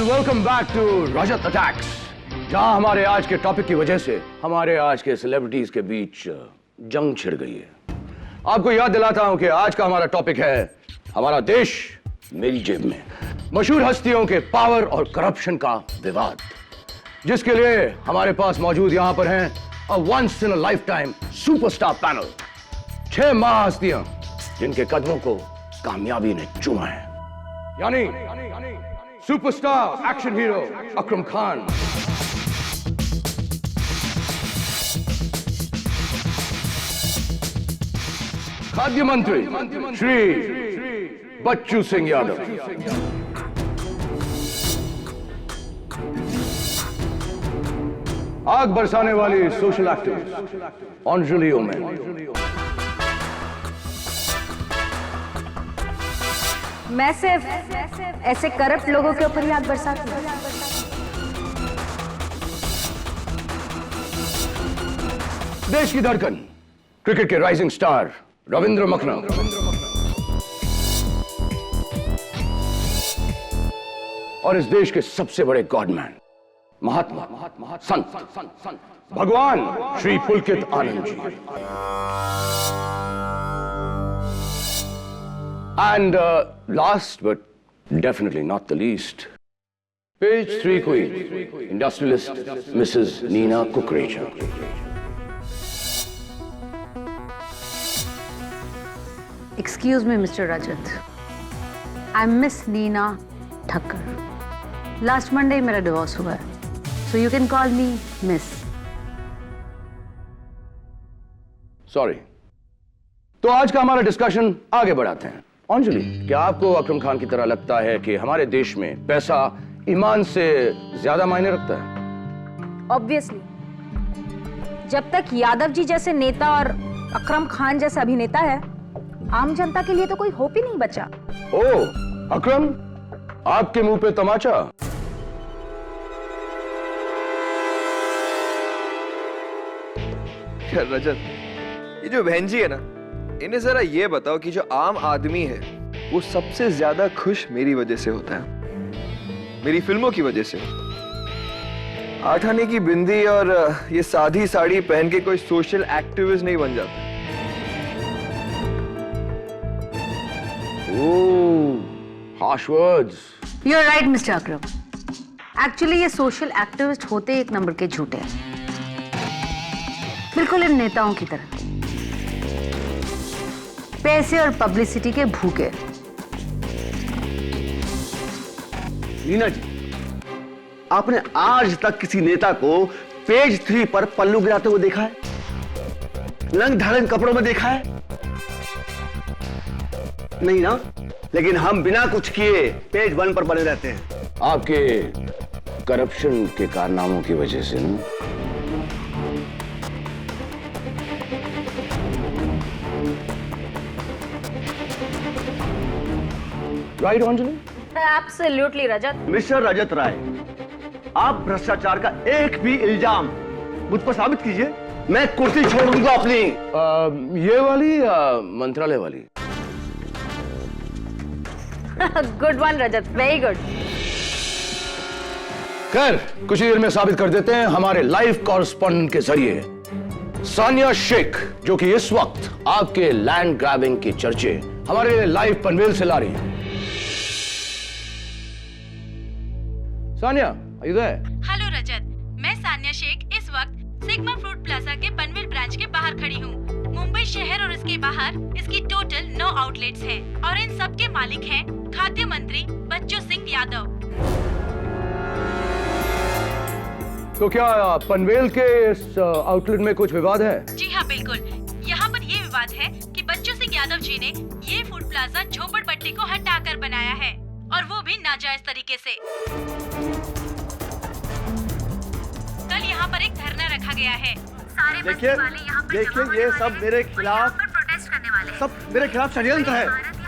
And welcome back to Rajat attacks, जहां हमारे आज के टॉपिक की वजह से हमारे आज के सेलिब्रिटीज के बीच जंग छिड़ गई है। आपको याद दिलाता हूं कि आज का हमारा टॉपिक है हमारा देश मेरी जेब में, मशहूर हस्तियों के पावर और करप्शन का विवाद, जिसके लिए हमारे पास मौजूद यहां पर हैं a once in a lifetime superstar panel, 6 महाहस्तियां जिनके कदमों को कामयाबी ने चूमा है, यानी superstar action hero Akram Khan, खाद्य मंत्री श्री बच्चू सिंह यादव, आग बरसाने वाली सोशल एक्टिविस्ट अंजलि ओमेन, मैं सिर्फ ऐसे करप्ट लोगों के ऊपर ही आग बरसाती हूं। देश की धड़कन, क्रिकेट के राइजिंग स्टार रविंद्र मखना, और इस देश के सबसे बड़े गॉडमैन महात्मा संत भगवान श्री पुलकित Anand ji, and last but definitely not the least, page 3 queen, industrialist Mrs. Nina Kukreja. Excuse me, Mr. Rajat. I'm Miss Nina Thakkar. Last Monday मेरा डिवोर्स हुआ है, so you can call me Miss. Sorry. तो आज का हमारा discussion आगे बढ़ाते हैं। अंजलि, क्या आपको अकरम खान की तरह लगता है कि हमारे देश में पैसा ईमान से ज्यादा मायने रखता है? ऑब्वियसली, जब तक यादव जी जैसे नेता और अकरम खान जैसा अभिनेता है, आम जनता के लिए तो कोई होप ही नहीं बचा। ओह, अकरम, आपके मुंह पे तमाचा। रजत, ये जो बहन जी है ना, इन्हें जरा ये बताओ कि जो आम आदमी है वो सबसे ज्यादा खुश मेरी वजह से होता है, मेरी फिल्मों की वजह से। 8 आने की बिंदी और ये सादी साड़ी पहन के कोई सोशल एक्टिविस्ट नहीं बन जाता। Harsh words. You're right, Mr. Akram. Actually, ये सोशल एक्टिविस्ट होते एक नंबर के झूठे हैं, बिल्कुल इन नेताओं की तरह, पैसे और पब्लिसिटी के भूखे। नीना जी, आपने आज तक किसी नेता को पेज 3 पर पल्लू गिराते हुए देखा है? रंग ढालन कपड़ों में देखा है? नहीं ना? लेकिन हम बिना कुछ किए पेज 1 पर बने रहते हैं। आपके करप्शन के कारनामों की वजह से ना? राइट अंजलि? एब्सोल्युटली रजत। मिस्टर रजत राय, आप भ्रष्टाचार का एक भी इल्जाम मुझ पर साबित कीजिए, मैं कुर्सी छोड़ दूंगा अपनी। ये वाली या मंत्रालय वाली? गुड वन रजत, वेरी गुड। खैर, कुछ ही देर में साबित कर देते हैं हमारे लाइव कॉरेस्पॉन्डेंट के जरिए। सानिया शेख, जो कि इस वक्त आपके लैंड ग्रैबिंग की चर्चे हमारे लाइव पनवेल से ला रही है। Sania, are you there? Hello Rajat, मैं सानिया शेख इस वक्त सिग्मा फ्रूट प्लाजा के पनवेल ब्रांच के बाहर खड़ी हूँ। मुंबई शहर और इसके बाहर इसकी टोटल 9 आउटलेट्स हैं और इन सब के मालिक हैं खाद्य मंत्री बच्चू सिंह यादव। तो क्या पनवेल के इस आउटलेट में कुछ विवाद है? जी हाँ, बिल्कुल। यहाँ पर ये विवाद है कि बच्चू सिंह यादव जी ने ये फूड प्लाजा झोपड़पट्टी को हटाकर बनाया है, और वो भी नाजायज तरीके से। कल यहाँ पर एक धरना रखा गया है। सारे देखिए, ये सब मेरे खिलाफ प्रोटेस्ट करने वाले सब मेरे खिलाफ षड्यंत्र है।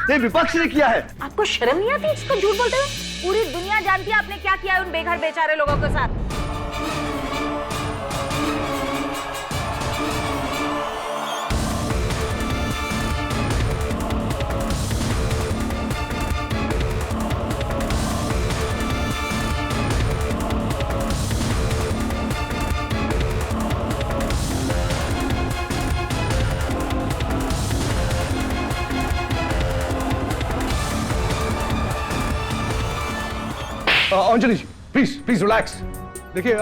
ये विपक्ष ने किया है। आपको शर्म नहीं आती इसको झूठ बोलते हुए? पूरी दुनिया जानती है आपने क्या किया है उन बेघर बेचारे लोगों के साथ। अंजलि जी प्लीज प्लीज रिलैक्स। देखिए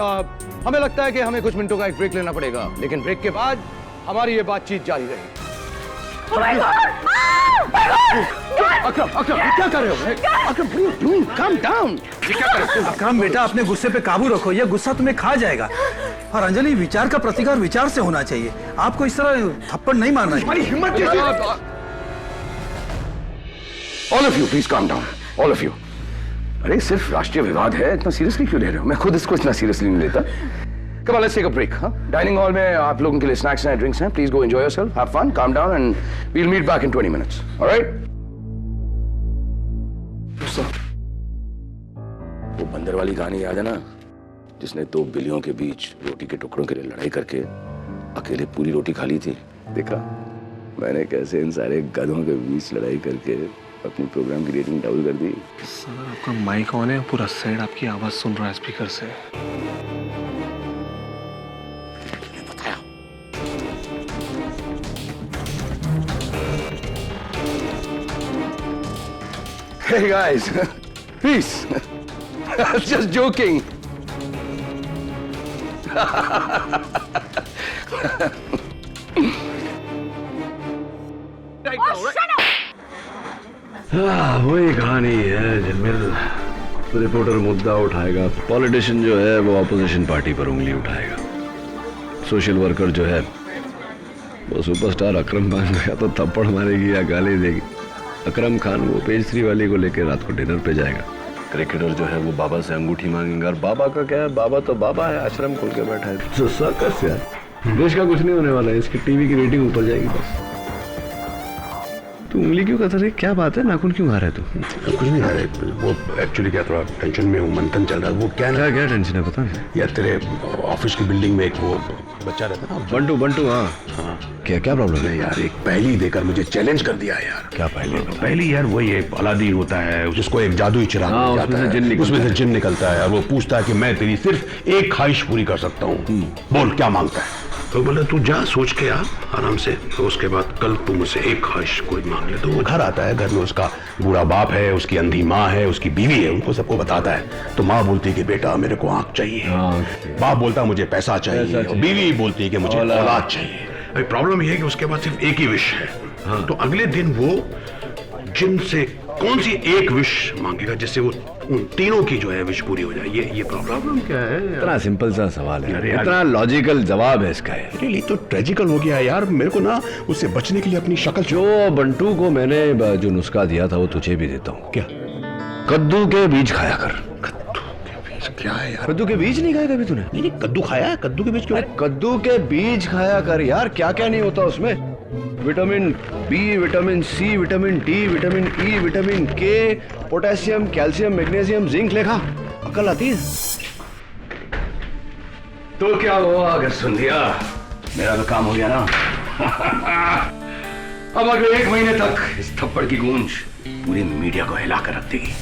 हमें लगता है कि हमें कुछ मिनटों का एक ब्रेक लेना पड़ेगा, लेकिन ब्रेक के बाद हमारी ये बातचीत जारी रहेगी। अकरम अकरम क्या कर रहे हो? अकरम डूइंग काम डाउन। ये क्या कर रहे हो? अकरम बेटा अपने गुस्से पे काबू रखो, ये गुस्सा तुम्हें खा जाएगा। और अंजलि विचार का प्रतिकार विचार से होना चाहिए, आपको इस तरह थप्पड़ नहीं मारना चाहिए। हमारी हिम्मत कैसी? All of you, please calm down. All of you. अरे सिर्फ राष्ट्रीय विवाद है, इतना सीरियसली क्यों ले रहे हो? मैं खुद इसको इतना सीरियसली नहीं लेता। Come on, let's take a break. हाँ? डाइनिंग हॉल में आप लोगों के लिए स्नैक्स हैं, ड्रिंक्स हैं. Please go enjoy yourself, have fun, calm down, and we'll meet back in 20 minutes. All right? वो बंदर वाली कहानी याद है ना, जिसने 2 बिल्लियों के बीच रोटी के टुकड़ों के लिए लड़ाई करके अकेले पूरी रोटी खा ली थी? देखा मैंने कैसे इन सारे गधों के बीच लड़ाई करके अपनी प्रोग्राम की रेटिंग डबल कर दी। सर आपका माइक ऑन है, पूरा साइड आपकी आवाज सुन रहा है स्पीकर से। Hey guys, peace. Just joking. वही कहानी है जिनमें रिपोर्टर मुद्दा उठाएगा, पॉलिटिशियन जो है वो ऑपोजिशन पार्टी पर उंगली उठाएगा, सोशल वर्कर जो है वो सुपरस्टार अकरम खान को या तो थप्पड़ मारेगी या गाली देगी। अकरम खान वो पेज 3 वाली को लेकर रात को डिनर पे जाएगा। क्रिकेटर जो है वो बाबा से अंगूठी मांगेगा, और बाबा का क्या है, बाबा तो बाबा है, आश्रम खोल के बैठा है। तो सर्कस यार, देश का कुछ नहीं होने वाला है, इसकी टीवी की रेटिंग ऊपर जाएगी बस। तू उंगली क्यों कर रही, क्या बात है, नाखून क्यों खा रहा है तू? कुछ नहीं खा रहे, वो एक्चुअली क्या थोड़ा टेंशन में हूँ, मंथन चल रहा है। वो क्या टेंशन है पता नहीं यार, तेरे ऑफिस की बिल्डिंग में एक वो बच्चा रहता है ना, बंटू। हाँ क्या प्रॉब्लम है यार? एक पहेली देकर मुझे चैलेंज कर दिया है यार। क्या पहली यार वही एक अलादी होता है, जिसको एक जादुई चिराग मिल जाता है, उसमें से जिन निकलता है और वो पूछता है कि मैं तेरी सिर्फ एक ख्वाहिश पूरी कर सकता हूँ, बोल क्या मांगता है? तो बोले तू जा सोच के आ आराम से, तो उसके बाद कल तू मुझसे एक ख्वाहिश कोई मांग ले। तो वो घर आता है, घर में उसका बूढ़ा बाप है, उसकी अंधी माँ है, उसकी बीवी है, उनको सबको बताता है। तो माँ बोलती है कि बेटा मेरे को आंख चाहिए, बाप बोलता है मुझे पैसा चाहिए, और बीवी बोलती है कि मुझे औलाद चाहिए। अभी प्रॉब्लम ये है कि उसके पास सिर्फ एक ही विश है। हाँ। तो अगले दिन वो जिन से कौन सी एक विश मांगेगा जिससे वो उन तीनों की जो है विश पूरी हो जाए, ये प्रॉब्लम क्या है? इतना सिंपल सा सवाल है, इतना लॉजिकल जवाब है इसका है। रियली तो ट्रेजिकल हो गया यार, मेरे को ना उससे बचने के लिए अपनी शक्ल। जो बंटू को मैंने जो नुस्खा दिया था वो तुझे भी देता हूँ। क्या? कद्दू के बीज खाया कर। क्या है यार? कद्दू के बीज नहीं खाया कभी तूने? नहीं कद्दू खाया है, कद्दू के बीज क्यों? कद्दू के बीज खाया कर यार, क्या क्या नहीं होता उसमें, vitamin B, vitamin C, vitamin D, vitamin E, vitamin K, potassium, calcium, magnesium, zinc, लेखा अकल आती है। तो क्या हुआ अगर सुन लिया? मेरा तो काम हो गया ना। अब अगले 1 महीने तक इस थप्पड़ की गूंज पूरी मीडिया को हिला कर रख देगी।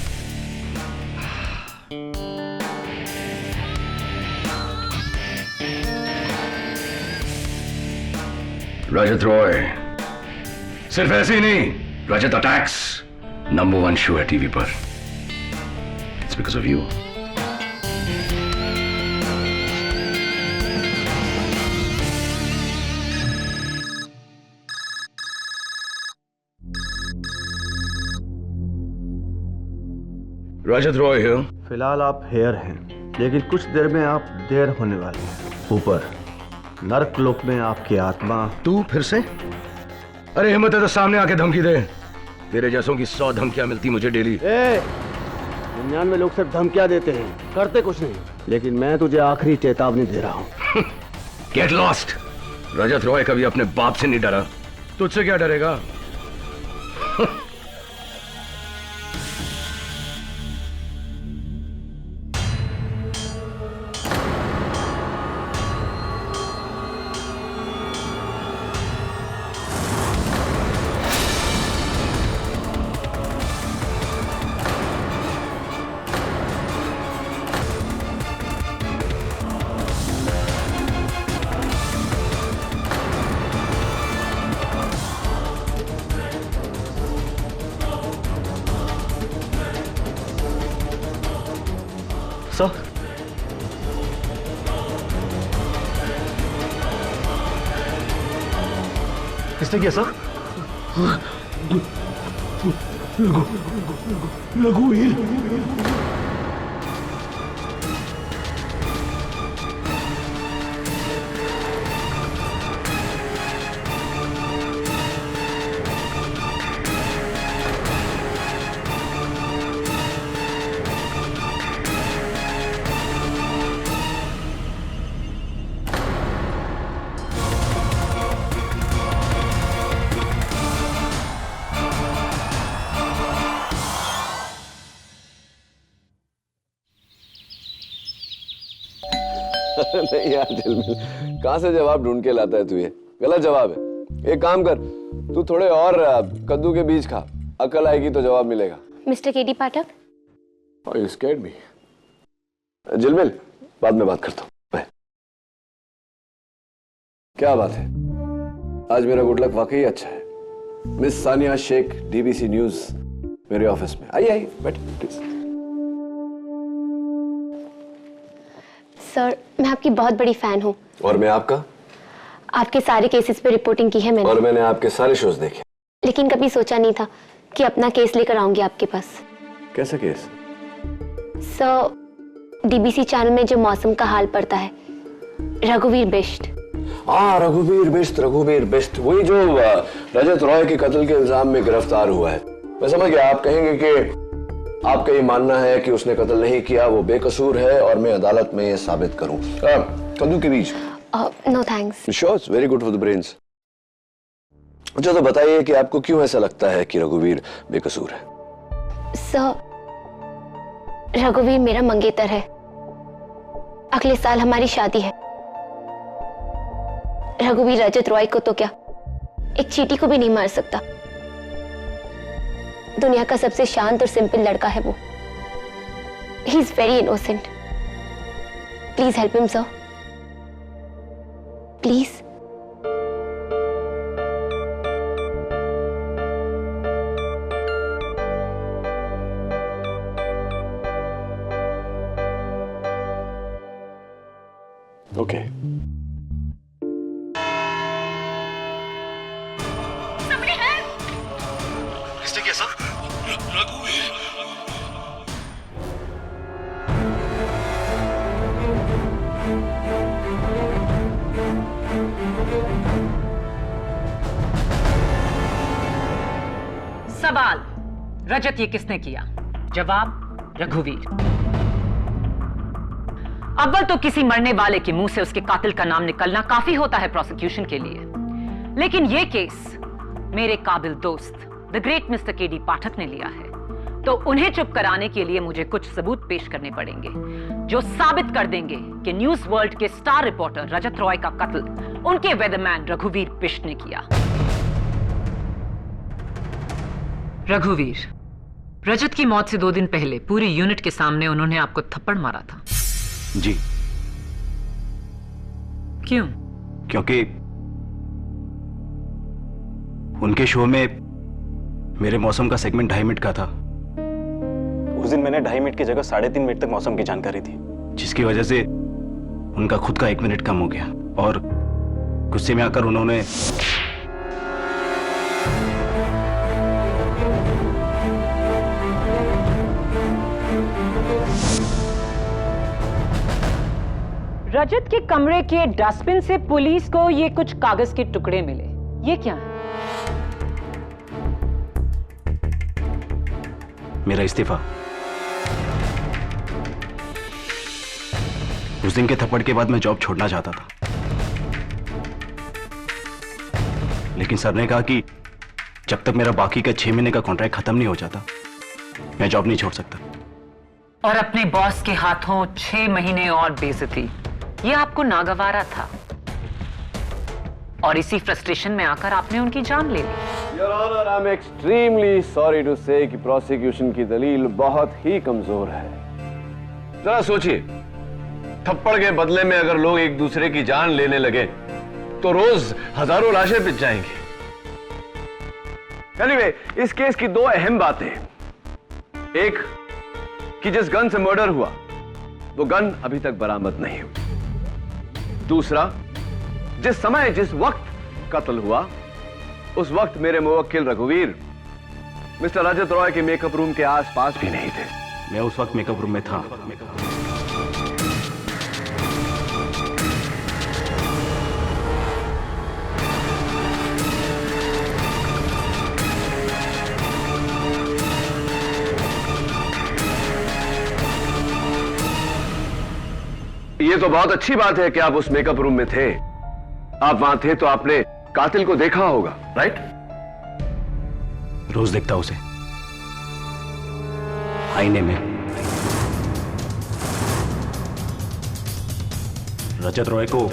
रजत रॉय सिर्फ ऐसे ही नहीं, रजत अटैक्स नंबर 1 शो है टीवी पर। It's because of you. Rajat Roy है। फिलहाल आप हेयर हैं, लेकिन कुछ देर में आप देर होने वाले हैं। ऊपर नरक लोक में आपकी आत्मा। तू फिर से? अरे हिम्मत है तो सामने आके धमकी दे। तेरे जैसों की 100 धमकियां मिलती मुझे डेली। 99 लोग सिर्फ धमकियां देते हैं, करते कुछ नहीं। लेकिन मैं तुझे आखिरी चेतावनी दे रहा हूं। Get lost. रजत रॉय कभी अपने बाप से नहीं डरा, तुझसे क्या डरेगा? सर किसने किया सर? रघुवीर नहीं यार दिलमिल, कहां से जवाब ढूंढ के लाता है तू? ये गलत जवाब है। एक काम कर, तू थोड़े और कद्दू के बीज खा, अकल आएगी तो जवाब मिलेगा। Mister KD Pathak, Oh, you scared me. जिलमिल, बाद में बात करता हूँ। क्या बात है, आज मेरा गुड लक वाकई अच्छा है। Miss Sania Shaikh, DBC news मेरे ऑफिस में। आइए बैठिए प्लीज। सर मैं आपकी बहुत बड़ी फैन हूँ। और मैं आपका? आपके सारे केसेस पे रिपोर्टिंग की है मैंने। और मैंने आपके सारे शोज देखे। लेकिन कभी सोचा नहीं था कि अपना केस लेकर आऊंगी आपके पास। कैसा केस? सर डीबीसी चैनल में जो मौसम का हाल पड़ता है, रघुवीर बिष्ट। रघुवीर बिष्ट, वही जो रजत रॉय के कत्ल के इल्जाम में गिरफ्तार हुआ है। मैं समझ गया, आप कहेंगे कि आपका ये मानना है कि उसने कत्ल नहीं किया, वो बेकसूर है और मैं अदालत में ये साबित करूं। कद्दू के बीज? No thanks. Sure, very good for the brains. अच्छा तो बताइए कि आपको क्यों ऐसा लगता है कि रघुवीर बेकसूर है? सर रघुवीर मेरा मंगेतर है। अगले साल हमारी शादी है। रघुवीर रजत रॉय को तो क्या, एक चींटी को भी नहीं मार सकता। दुनिया का सबसे शांत और सिंपल लड़का है वो। He is very innocent. Please help him sir, please. Okay. किसने किया सर? रघुवीर। सवाल, रजत ये किसने किया? जवाब, रघुवीर। अव्वल तो किसी मरने वाले के मुंह से उसके कातिल का नाम निकलना काफी होता है प्रोसिक्यूशन के लिए, लेकिन यह केस मेरे काबिल दोस्त द ग्रेट मिस्टर केडी पाठक ने लिया है, तो उन्हें चुप कराने के लिए मुझे कुछ सबूत पेश करने पड़ेंगे जो साबित कर देंगे कि न्यूज वर्ल्ड के स्टार रिपोर्टर रजत रॉय का कत्ल उनके वेदरमैन रघुवीर बिष्ट ने किया। रघुवीर, रजत की मौत से 2 दिन पहले पूरी यूनिट के सामने उन्होंने आपको थप्पड़ मारा था। जी। क्यों? क्योंकि उनके शो में मेरे मौसम का सेगमेंट 2.5 मिनट का था। उस दिन मैंने 2.5 मिनट की जगह 3.5 मिनट तक मौसम की जानकारी दी, जिसकी वजह से उनका खुद का 1 मिनट कम हो गया और गुस्से में आकर उन्होंने रजत के कमरे के डस्टबिन से पुलिस को ये कुछ कागज के टुकड़े मिले। ये क्या है? मेरा इस्तीफा। उस दिन के थप्पड़ के बाद मैं जॉब छोड़ना चाहता था, लेकिन सर ने कहा कि जब तक मेरा बाकी का 6 महीने का कॉन्ट्रैक्ट खत्म नहीं हो जाता, मैं जॉब नहीं छोड़ सकता। और अपने बॉस के हाथों 6 महीने और बेइज्जती, ये आपको नागवारा था और इसी फ्रस्ट्रेशन में आकर आपने उनकी जान ले ली। Your honour, I am extremely sorry to say कि प्रोसिक्यूशन की दलील बहुत ही कमजोर है। जरा सोचिए, थप्पड़ के बदले में अगर लोग एक दूसरे की जान लेने लगे तो रोज हजारों लाशें पिट जाएंगी। एनीवे, इस केस की 2 अहम बातें। एक कि जिस गन से मर्डर हुआ वो गन अभी तक बरामद नहीं हुई। दूसरा, जिस समय जिस वक्त कत्ल हुआ उस वक्त मेरे मुवक्किल रघुवीर मिस्टर रजत रॉय के मेकअप रूम के आसपास भी नहीं थे। मैं उस वक्त मेकअप रूम में था। ये तो बहुत अच्छी बात है कि आप उस मेकअप रूम में थे। आप वहां थे तो आपने कातिल को देखा होगा, राइट? रोज देखता उसे आईने में। रजत रॉय को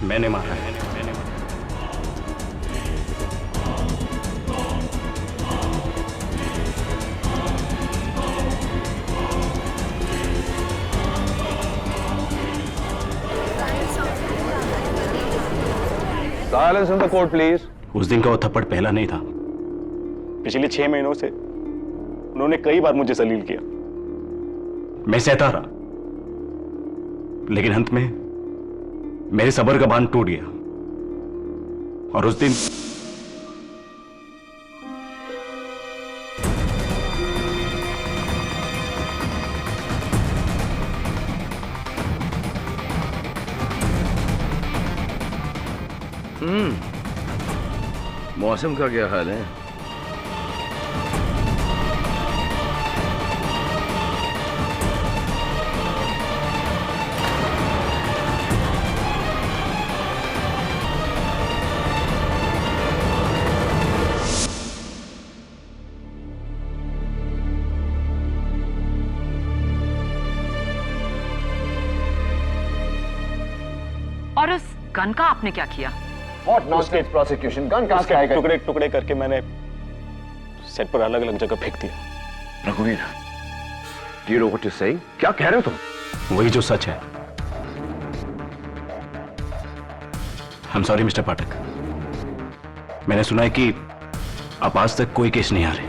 मैंने मारा है। Silence in the court, please. उस दिन का वो थप्पड़ पहला नहीं था। पिछले 6 महीनों से उन्होंने कई बार मुझे जलील किया। मैं सहता रहा, लेकिन अंत में मेरे सब्र का बांध टूट गया। और उस दिन मौसम का क्या हाल है? और उस गन का आपने क्या किया? What nonsense prosecution? गन कहां से आएगा? टुकड़े टुकड़े करके मैंने सेट पर अलग अलग जगह फेंक दिया। रघुवीर, do you know what you're saying? क्या कह रहे हो तुम? वही जो सच है। I'm sorry मिस्टर पाठक। मैंने सुना है कि आप आज तक कोई केस नहीं हारे,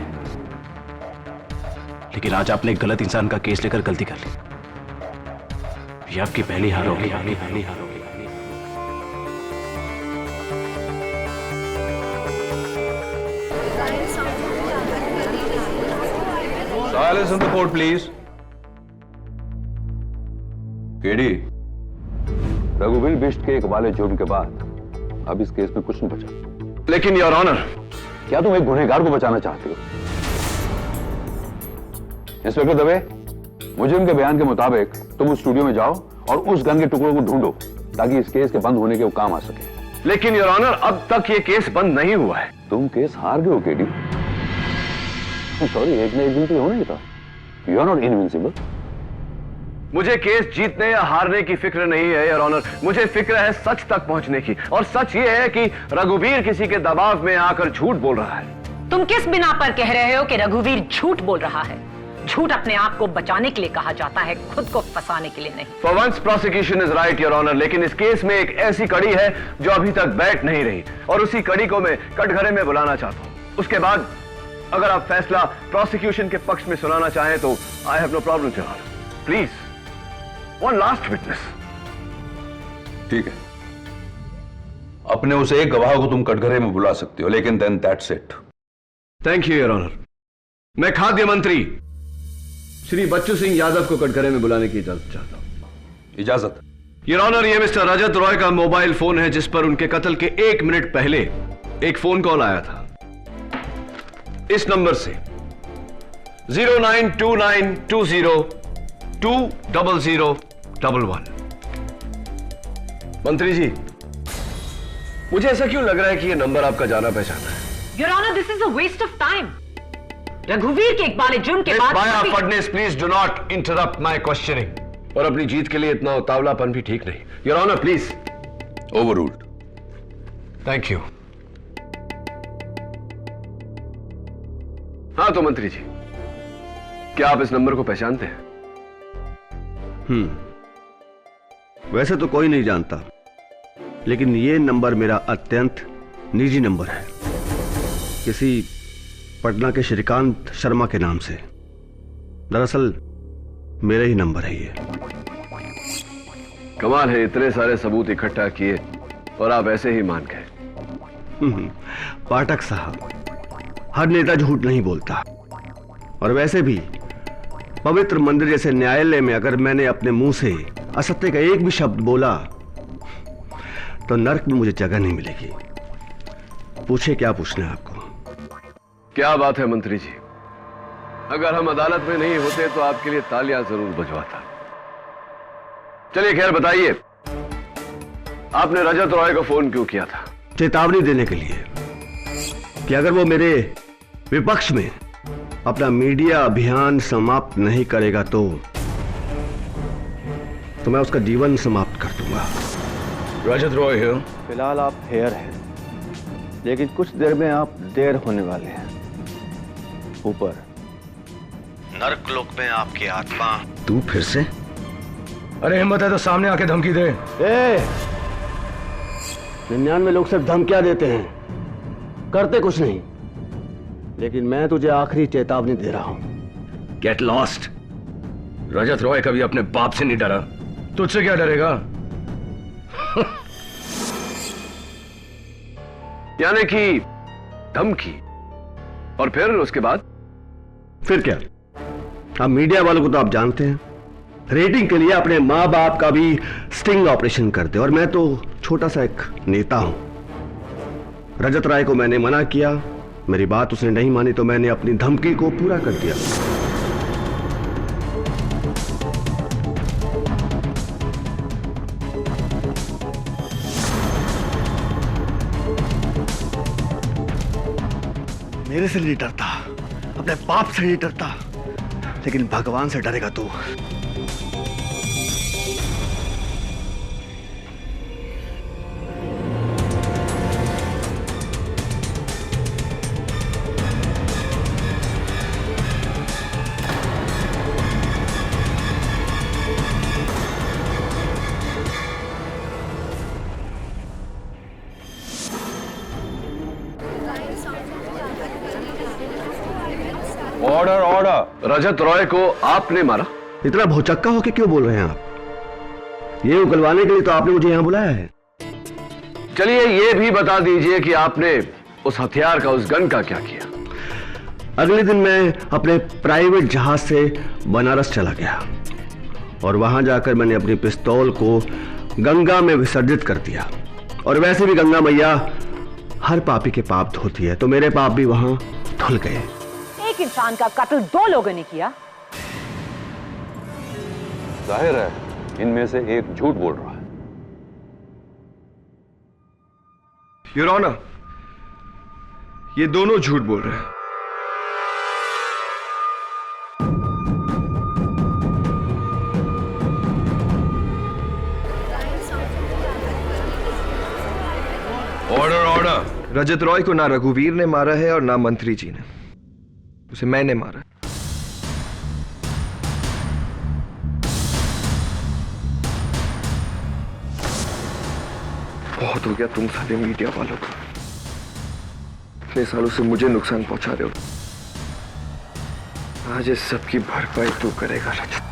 लेकिन आज आपने एक गलत इंसान का केस लेकर गलती कर ली। ये आपकी पहली हार होगी। Silence in the court, please. KD, रघुवीर बिष्ट के एक वाले जुर्म के बाद अब इस केस में कुछ नहीं बचा। लेकिन योर ऑनर, क्या तुम एक गुनहगार को बचाना चाहते हो? इंस्पेक्टर दवे, मुजरिम के बयान के मुताबिक तुम उस स्टूडियो में जाओ और उस गन के टुकड़ों को ढूंढो ताकि इस केस के बंद होने के वो काम आ सके। लेकिन योर ऑनर, अब तक ये केस बंद नहीं हुआ है। तुम केस हार गए हो केडी। सॉरी, एक ना एक दिन तो होना ही था। You are not invincible. मुझे केस जीतने या हारने की फिक्र नहीं है योर ऑनर, मुझे फिक्र है सच तक पहुंचने की। और सच ये है कि रघुवीर किसी के दबाव में आकर झूठ बोल रहा है। तुम किस बिना पर कह रहे हो कि रघुवीर झूठ बोल रहा है? झूठ अपने आप को बचाने के लिए कहा जाता है, खुद को फंसाने के लिए नहीं। For once prosecution is right your honour, लेकिन इस केस में एक ऐसी कड़ी है जो अभी तक बैठ नहीं रही, और उसी कड़ी को मैं कटघरे में बुलाना चाहता हूं। उसके बाद अगर आप फैसला प्रोसिक्यूशन के पक्ष में सुनाना चाहें तो I have no problem your honour. Please, one last witness. ठीक है, अपने उस एक गवाह को तुम कटघरे में बुला सकते हो, लेकिन then that's it. Thank you your honour. मैं खाद्य मंत्री श्री बच्चू सिंह यादव को कटघरे में बुलाने की इजाजत चाहता हूं। इजाजत? योर ऑनर, ये मिस्टर रजत रॉय का मोबाइल फोन है जिस पर उनके कत्ल के 1 मिनट पहले एक फोन कॉल आया था। इस नंबर से 0929202011। मंत्री जी, मुझे ऐसा क्यों लग रहा है कि यह नंबर आपका जाना पहचाना है? Your Honor, this is a waste of time. रघुवीर के एक बाले जुर्म के बाद Maya Phadnis, please do not interrupt my questioning. और अपनी जीत के लिए इतना उतावलापन भी ठीक नहीं। Your honour, please. Overruled. Thank you. हाँ तो मंत्री जी, क्या आप इस नंबर को पहचानते हैं? वैसे तो कोई नहीं जानता, लेकिन ये नंबर मेरा अत्यंत निजी नंबर है, किसी पटना के श्रीकांत शर्मा के नाम से। दरअसल मेरा ही नंबर है ये। कमाल है, इतने सारे सबूत इकट्ठा किए और आप ऐसे ही मान गए। पाठक साहब, हर नेता झूठ नहीं बोलता। और वैसे भी पवित्र मंदिर जैसे न्यायालय में अगर मैंने अपने मुंह से असत्य का एक भी शब्द बोला तो नर्क में मुझे जगह नहीं मिलेगी। पूछे क्या पूछना है आपको? क्या बात है मंत्री जी, अगर हम अदालत में नहीं होते तो आपके लिए तालियां जरूर बजवाता। चलिए खैर बताइए, आपने रजत रॉय को फोन क्यों किया था? चेतावनी देने के लिए कि अगर वो मेरे विपक्ष में अपना मीडिया अभियान समाप्त नहीं करेगा तो मैं उसका जीवन समाप्त कर दूंगा। रजत रॉय है। फिलहाल आप हेयर हैं, लेकिन कुछ देर में आप देर होने वाले हैं। ऊपर नर्कलोक में आपकी आत्मा। तू फिर से? अरे हिम्मत है तो सामने आके धमकी दे। 99 लोग सिर्फ धमकियां देते हैं, करते कुछ नहीं। लेकिन मैं तुझे आखिरी चेतावनी दे रहा हूं। Get lost. रजत रॉय कभी अपने बाप से नहीं डरा, तुझसे क्या डरेगा? यानी कि धमकी, और फिर उसके बाद? फिर क्या? अब मीडिया वालों को तो आप जानते हैं, रेटिंग के लिए अपने मां बाप का भी स्टिंग ऑपरेशन करते, और मैं तो छोटा सा एक नेता हूं। रजत राय को मैंने मना किया, मेरी बात उसने नहीं मानी तो मैंने अपनी धमकी को पूरा कर दिया। मेरे से नहीं डरता, अपने बाप से नहीं डरता, लेकिन भगवान से डरेगा तू। Order order. रजत रॉय को आपने मारा? इतना भौचक्का होके क्यों बोल रहे हैं आप? ये उगलवाने के लिए तो आपने मुझे यहां बुलाया है। चलिए ये भी बता दीजिए कि आपने उस हथियार का, उस गन का क्या किया? अगले दिन मैं अपने प्राइवेट जहाज से बनारस चला गया और वहां जाकर मैंने अपनी पिस्तौल को गंगा में विसर्जित कर दिया। और वैसे भी गंगा मैया हर पापी के पाप धोती है, तो मेरे पाप भी वहां धुल गए। एक इंसान का कत्ल 2 लोगों ने किया। जाहिर है इनमें से एक झूठ बोल रहा है। योर ऑनर, ये दोनों झूठ बोल रहे हैं। Order order. रजत रॉय को ना रघुवीर ने मारा है और ना मंत्री जी ने, उसे मैंने मारा। बहुत हो गया तुम सारे मीडिया वालों को, इतने सालों से मुझे नुकसान पहुंचा रहे हो। आज इस सबकी भरपाई तू करेगा रजत।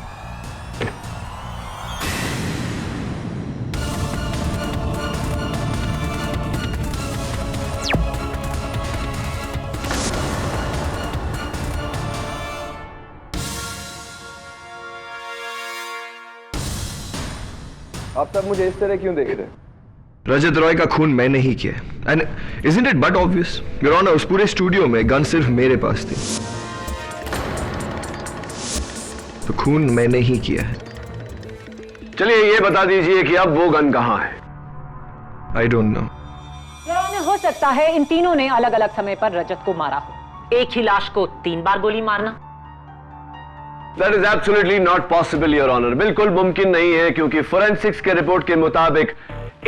आप सब मुझे इस तरह क्यों देख रहे हैं? रजत रॉय का खून मैंने ही किया, and isn't it but obvious your honour, उस पूरे स्टूडियो में गन सिर्फ मेरे पास थी, तो खून मैंने ही किया है। चलिए ये बता दीजिए कि अब वो गन कहां है? I don't know. हो सकता है इन तीनों ने अलग अलग समय पर रजत को मारा हो। एक ही लाश को 3 बार गोली मारना? That is absolutely not possible, Your Honor. बिल्कुल मुमकिन नहीं है, क्योंकि फोरेंसिक्स के रिपोर्ट के मुताबिक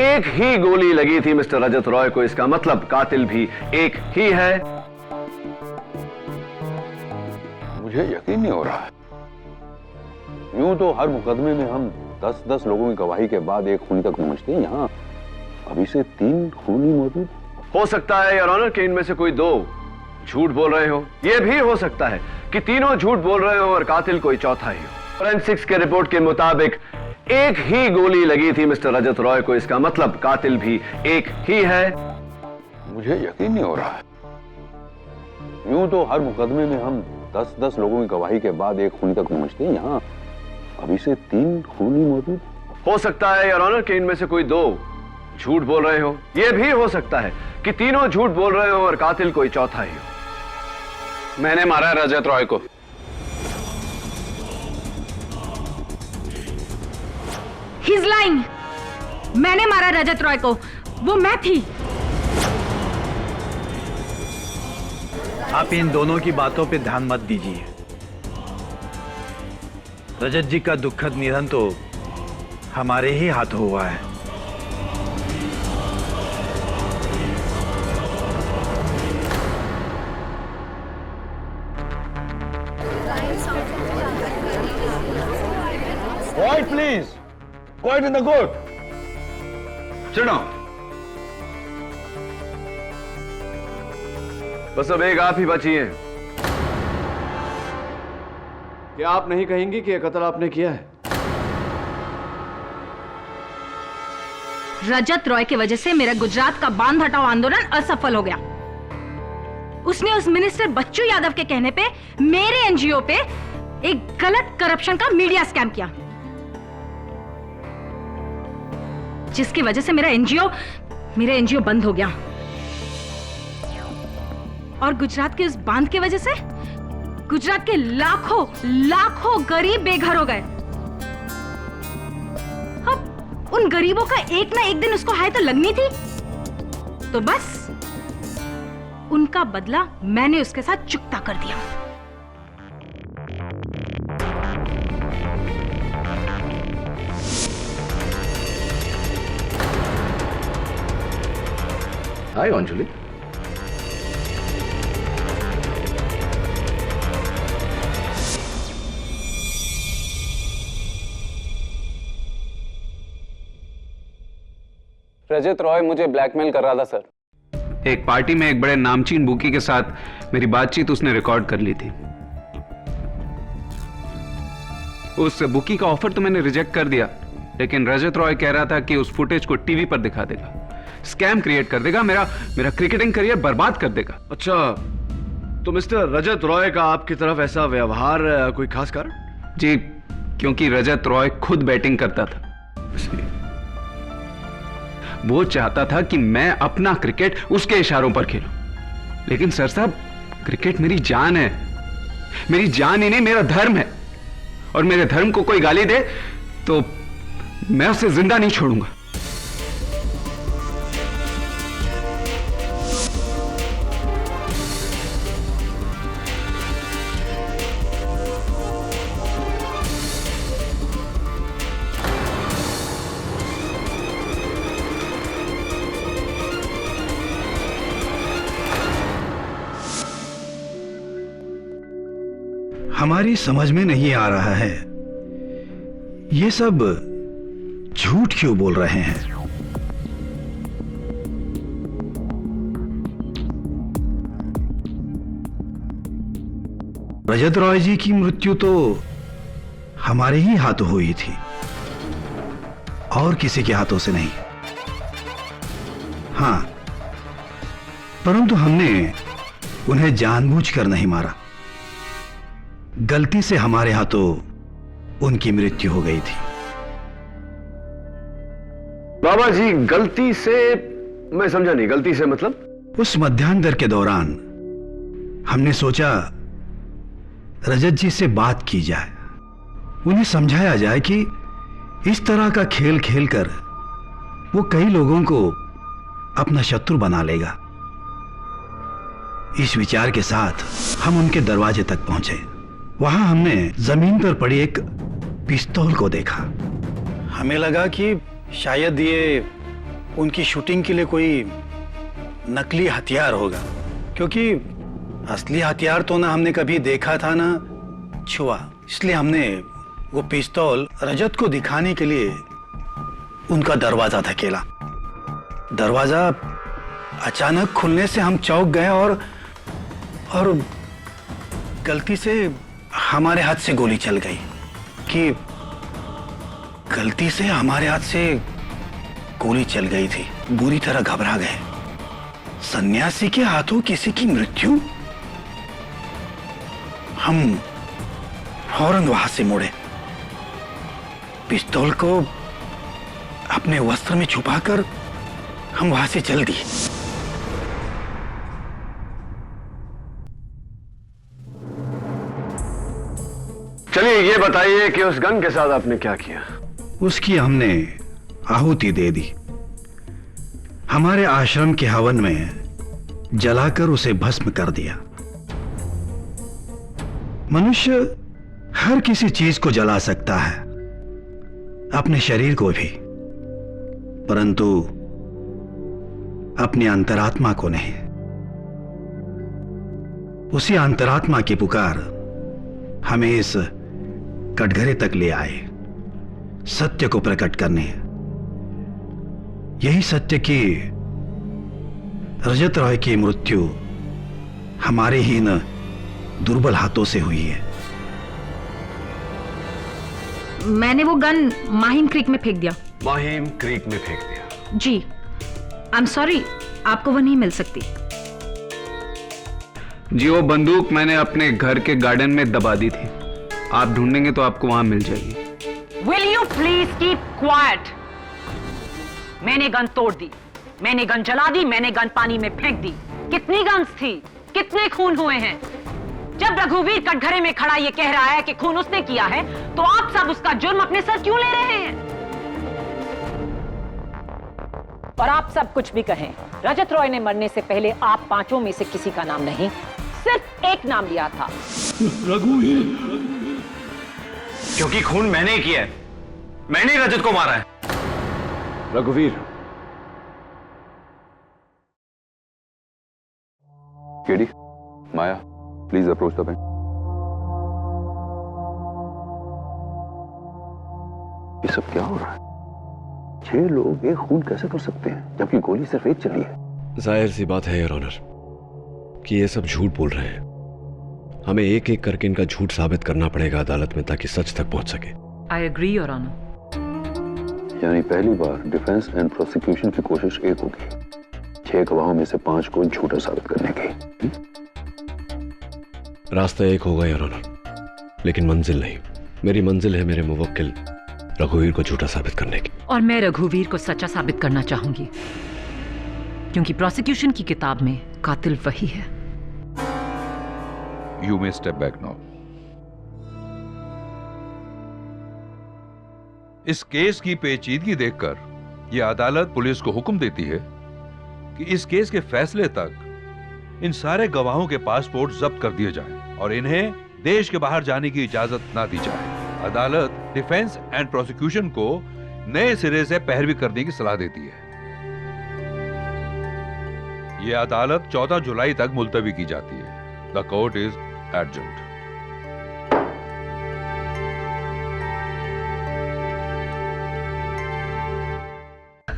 एक ही गोली लगी थी मिस्टर रजत रॉय को। इसका मतलब कातिल भी एक ही है। मुझे यकीन नहीं हो रहा है। यूं तो हर मुकदमे में हम 10-10 लोगों की गवाही के बाद एक खूनी तक पहुंचते हैं, यहाँ अभी से 3 खूनी मौजूद। हो सकता है योर ऑनर कि इनमें से कोई 2 झूठ बोल रहे हो, यह भी हो सकता है कि तीनों झूठ बोल रहे हो और कातिल कोई चौथा ही हो। फोरेंसिक्स के रिपोर्ट के मुताबिक एक ही गोली लगी थी मिस्टर रजत रॉय को, इसका मतलब कातिल भी एक ही है। मुझे यकीन नहीं हो रहा है। यूं तो हर मुकदमे में हम 10-10 लोगों की गवाही के बाद एक खूनी तक पहुंचते हैं, यहाँ अभी से 3 खूनी मौजूद। हो सकता है योर ऑनर कि इनमें से कोई 2 झूठ बोल रहे हो, यह भी हो सकता है कि तीनों झूठ बोल रहे हो और कातिल कोई चौथा ही हो। मैंने मारा रजत रॉय को। He's lying. मैंने मारा रजत रॉय को, वो मैं थी। आप इन दोनों की बातों पे ध्यान मत दीजिए। रजत जी का दुखद निधन तो हमारे ही हाथों हुआ है। Quiet, please. Quiet in the court. Sit down. बस अब एक आप ही बची हैं। क्या आप नहीं कहेंगी कि यह कत्ल आपने किया है? रजत रॉय की वजह से मेरा गुजरात का बांध हटाओ आंदोलन असफल हो गया। उसने उस मिनिस्टर बच्चू यादव के कहने पे मेरे एनजीओ पे एक गलत करप्शन का मीडिया स्कैम किया, जिसकी वजह से मेरा एनजीओ बंद हो गया। और गुजरात के उस बांध की वजह से गुजरात के लाखों गरीब बेघर हो गए। अब उन गरीबों का एक ना एक दिन उसको हाय तो लगनी थी, तो बस उनका बदला मैंने उसके साथ चुकता कर दिया। हाय अंजलि। रजत रॉय मुझे ब्लैकमेल कर रहा था सर। एक पार्टी में एक बड़े नामचीन बुकी के साथ मेरी बातचीत उसने रिकॉर्ड कर ली थी। उस बुकी का ऑफर तो मैंने रिजेक्ट कर दिया, लेकिन रजत रॉय कह रहा था कि उस फुटेज को टीवी पर दिखा देगा, स्कैम क्रिएट कर देगा, मेरा क्रिकेटिंग करियर बर्बाद कर देगा। अच्छा, तो मिस्टर रजत रॉय का आपकी तरफ ऐसा व्यवहार कोई खास कारण? जी, क्योंकि रजत रॉय खुद बैटिंग करता था। वो चाहता था कि मैं अपना क्रिकेट उसके इशारों पर खेलूं, लेकिन सर साहब, क्रिकेट मेरी जान है। मेरी जान ही नहीं, मेरा धर्म है, और मेरे धर्म को कोई गाली दे तो मैं उसे जिंदा नहीं छोड़ूंगा। हमारी समझ में नहीं आ रहा है ये सब झूठ क्यों बोल रहे हैं। रजत रॉय जी की मृत्यु तो हमारे ही हाथों हुई थी, और किसी के हाथों से नहीं। हां, परंतु हमने उन्हें जानबूझकर नहीं मारा। गलती से हमारे हाथों उनकी मृत्यु हो गई थी। बाबा जी, गलती से मैं समझा नहीं, गलती से मतलब? उस मध्यांतर के दौरान हमने सोचा रजत जी से बात की जाए, उन्हें समझाया जाए कि इस तरह का खेल खेलकर वो कई लोगों को अपना शत्रु बना लेगा। इस विचार के साथ हम उनके दरवाजे तक पहुंचे। वहां हमने जमीन पर पड़ी एक पिस्तौल को देखा। हमें लगा कि शायद ये उनकी शूटिंग के लिए कोई नकली हथियार होगा, क्योंकि असली हथियार तो ना हमने कभी देखा था ना छुआ। इसलिए हमने वो पिस्तौल रजत को दिखाने के लिए उनका दरवाजा धकेला। दरवाजा अचानक खुलने से हम चौंक गए और और गलती से हमारे हाथ से गोली चल गई कि गलती से हमारे हाथ से गोली चल गई थी। बुरी तरह घबरा गए। सन्यासी के हाथों किसी की मृत्यु। हम फौरन वहां से मुड़े, पिस्तौल को अपने वस्त्र में छुपाकर हम वहां से चल दिए। चलिए ये बताइए कि उस गन के साथ आपने क्या किया? उसकी हमने आहुति दे दी। हमारे आश्रम के हवन में जलाकर उसे भस्म कर दिया। मनुष्य हर किसी चीज को जला सकता है, अपने शरीर को भी, परंतु अपनी अंतरात्मा को नहीं। उसी अंतरात्मा की पुकार हमें इस कटघरे तक ले आए, सत्य को प्रकट करने। यही सत्य कि रजत रॉय की मृत्यु हमारे ही न दुर्बल हाथों से हुई है। मैंने वो गन माहिम क्रीक में फेंक दिया। माहिम क्रीक में फेंक दिया? जी, आई एम सॉरी, आपको वो नहीं मिल सकती। जी, वो बंदूक मैंने अपने घर के गार्डन में दबा दी थी। आप ढूंढेंगे तो आपको वहां मिल जाएगी। Will you please keep quiet? मैंने गन तोड़ दी, मैंने गन जला दी, मैंने गन पानी में फेंक दी। कितनी गन्स थी, कितने खून हुए हैं? जब रघुवीर कटघरे में खड़ा ये कह रहा है कि खून उसने किया है, तो आप सब उसका जुर्म अपने सर क्यों ले रहे हैं? और आप सब कुछ भी कहें, रजत रॉय ने मरने से पहले आप पांचों में से किसी का नाम नहीं, सिर्फ एक नाम लिया था, रघुवीर। क्योंकि खून मैंने ही किया है, मैंने ही रजत को मारा है। रघुवीर। KD, Maya, please approach the bank. ये सब क्या हो रहा है? 6 लोग एक खून कैसे कर सकते हैं जबकि गोली सिर्फ एक चली है? जाहिर सी बात है योर ऑनर कि ये सब झूठ बोल रहे हैं। हमें एक एक करके इनका झूठ साबित करना पड़ेगा अदालत में ताकि सच तक पहुंच सके। I agree your honour. यानी पहली बार डिफेंस एंड प्रोसिक्यूशन की कोशिश एक होगी, 6 गवाहों में से 5 को झूठा साबित करने की। रास्ता एक होगा योर ऑनर, लेकिन मंजिल नहीं। मेरी मंजिल है मेरे मुवक्किल रघुवीर को झूठा साबित करने की। और मैं रघुवीर को सच्चा साबित करना चाहूंगी, क्योंकि प्रोसिक्यूशन की किताब में कातिल वही है। You may step back now. इस केस की पेचीदगी देखकर यह अदालत पुलिस को हुक्म देती है कि इस केस के फैसले तक इन सारे गवाहों के पासपोर्ट जब्त कर दिए जाएं और इन्हें देश के बाहर जाने की इजाजत ना दी जाए। अदालत डिफेंस एंड प्रोसिक्यूशन को नए सिरे से पैरवी करने की सलाह देती है। यह अदालत 14 जुलाई तक मुलतवी की जाती है। The court is adjourned.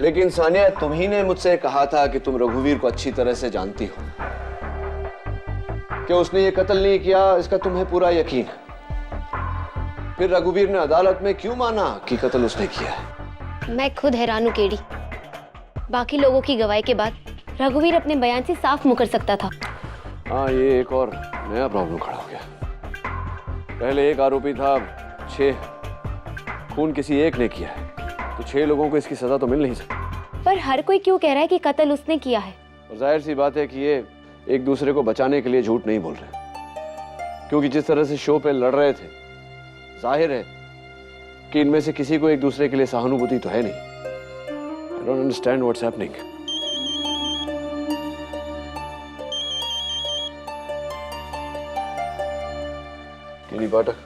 लेकिन सानिया, तुम ही ने मुझसे कहा था कि तुम रघुवीर को अच्छी तरह से जानती हो, कि उसने ये कत्ल नहीं किया, इसका तुम्हें पूरा यकीन है। फिर रघुवीर ने अदालत में क्यों माना कि कत्ल उसने किया है? मैं खुद हैरान हूं केडी। बाकी लोगों की गवाही के बाद रघुवीर अपने बयान से साफ मुकर सकता था। हाँ, ये एक और नया प्रॉब्लम खड़ा हो गया। पहले एक आरोपी था, 6 खून किसी एक ने किया है, तो 6 लोगों को इसकी सजा तो मिल नहीं सकती। पर हर कोई क्यों कह रहा है कि कत्ल उसने किया है? और जाहिर सी बात है कि ये एक दूसरे को बचाने के लिए झूठ नहीं बोल रहे, क्योंकि जिस तरह से शो पे लड़ रहे थे, जाहिर है कि इनमें से किसी को एक दूसरे के लिए सहानुभूति तो है नहीं। I don't understand what's happening.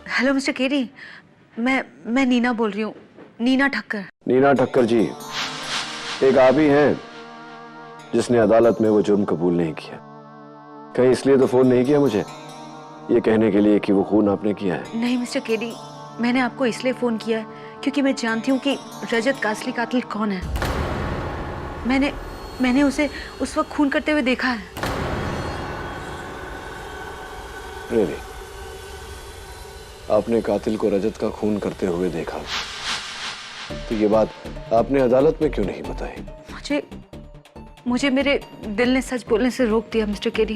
Hello mister KD, मैं नीना बोल रही हूँ, नीना ठक्कर। नीना ठक्कर जी, एक आप ही हैं जिसने अदालत में वो जुर्म कबूल नहीं किया। कहीं इसलिए तो फोन नहीं किया मुझे ये कहने के लिए कि वो खून आपने किया है? नहीं मिस्टर केडी, मैंने आपको इसलिए फोन किया है क्योंकि मैं जानती हूँ कि रजत का असली कातिल कौन है। मैंने उसे उस वक्त खून करते हुए देखा है। रियली? आपने कातिल को रजत का खून करते हुए देखा, तो ये बात आपने अदालत में क्यों नहीं बताई? मुझे मेरे दिल ने सच बोलने से रोक दिया मिस्टर केडी,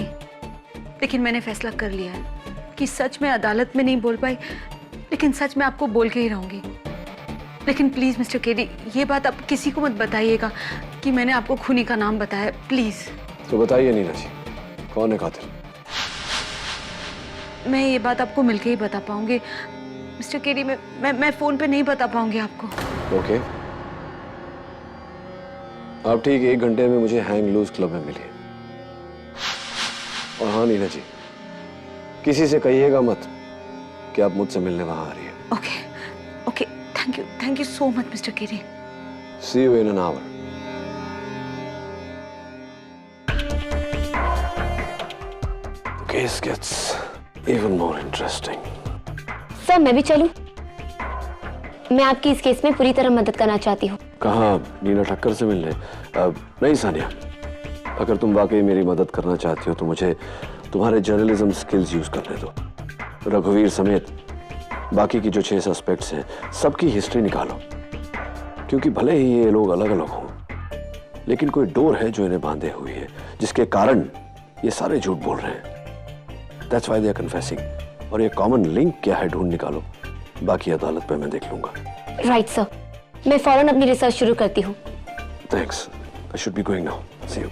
लेकिन मैंने फैसला कर लिया है कि सच में अदालत में नहीं बोल पाई, लेकिन सच मैं आपको बोल के ही रहूंगी। लेकिन प्लीज मिस्टर केडी, ये बात आप किसी को मत बताइएगा कि मैंने आपको खूनी का नाम बताया, प्लीज। तो बताइए नीना जी, कौन है कातिल? मैं ये बात आपको मिलके ही बता पाऊंगी मिस्टर केडी, मैं फोन पे नहीं बता पाऊंगी आपको। ओके, आप ठीक 1 घंटे में मुझे हैंग लूज क्लब में मिलिए। और हाँ नीना जी, किसी से कहिएगा मत कि आप मुझसे मिलने वहां आ रही हैं। Okay okay, thank you so much Mister KD. See you in an hour. Case gets even more interesting. Sir मैं भी चलूं? मैं आपकी इस केस में पूरी तरह मदद करना चाहती हूँ। कहाँ? नीना ठक्कर से मिलने? नहीं सानिया, अगर तुम वाकई मेरी मदद करना चाहती हो तो मुझे तुम्हारे जर्नलिज्म स्किल्स यूज करने दो। रघुवीर समेत बाकी की जो 6 सस्पेक्ट्स हैं, सबकी हिस्ट्री निकालो, क्योंकि भले ही ये लोग अलग अलग हों, लेकिन कोई डोर है जो इन्हें बांधे हुई है, जिसके कारण ये सारे झूठ बोल रहे हैं। That's why they are confessing। और ये कॉमन लिंक क्या है, ढूंढ निकालो, बाकी अदालत पे मैं देख लूंगा। राइट सर, मैं फौरन अपनी रिसर्च शुरू करती हूँ। Thanks, I should be going now. See you.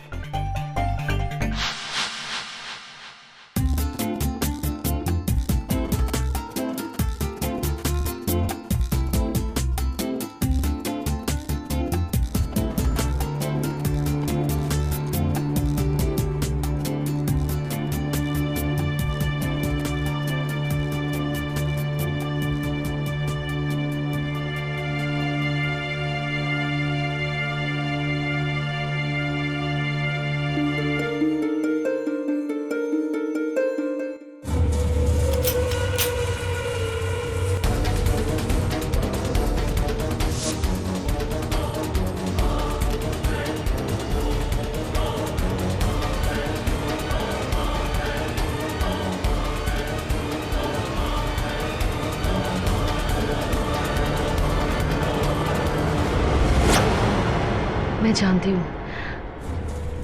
मैं जानती हूँ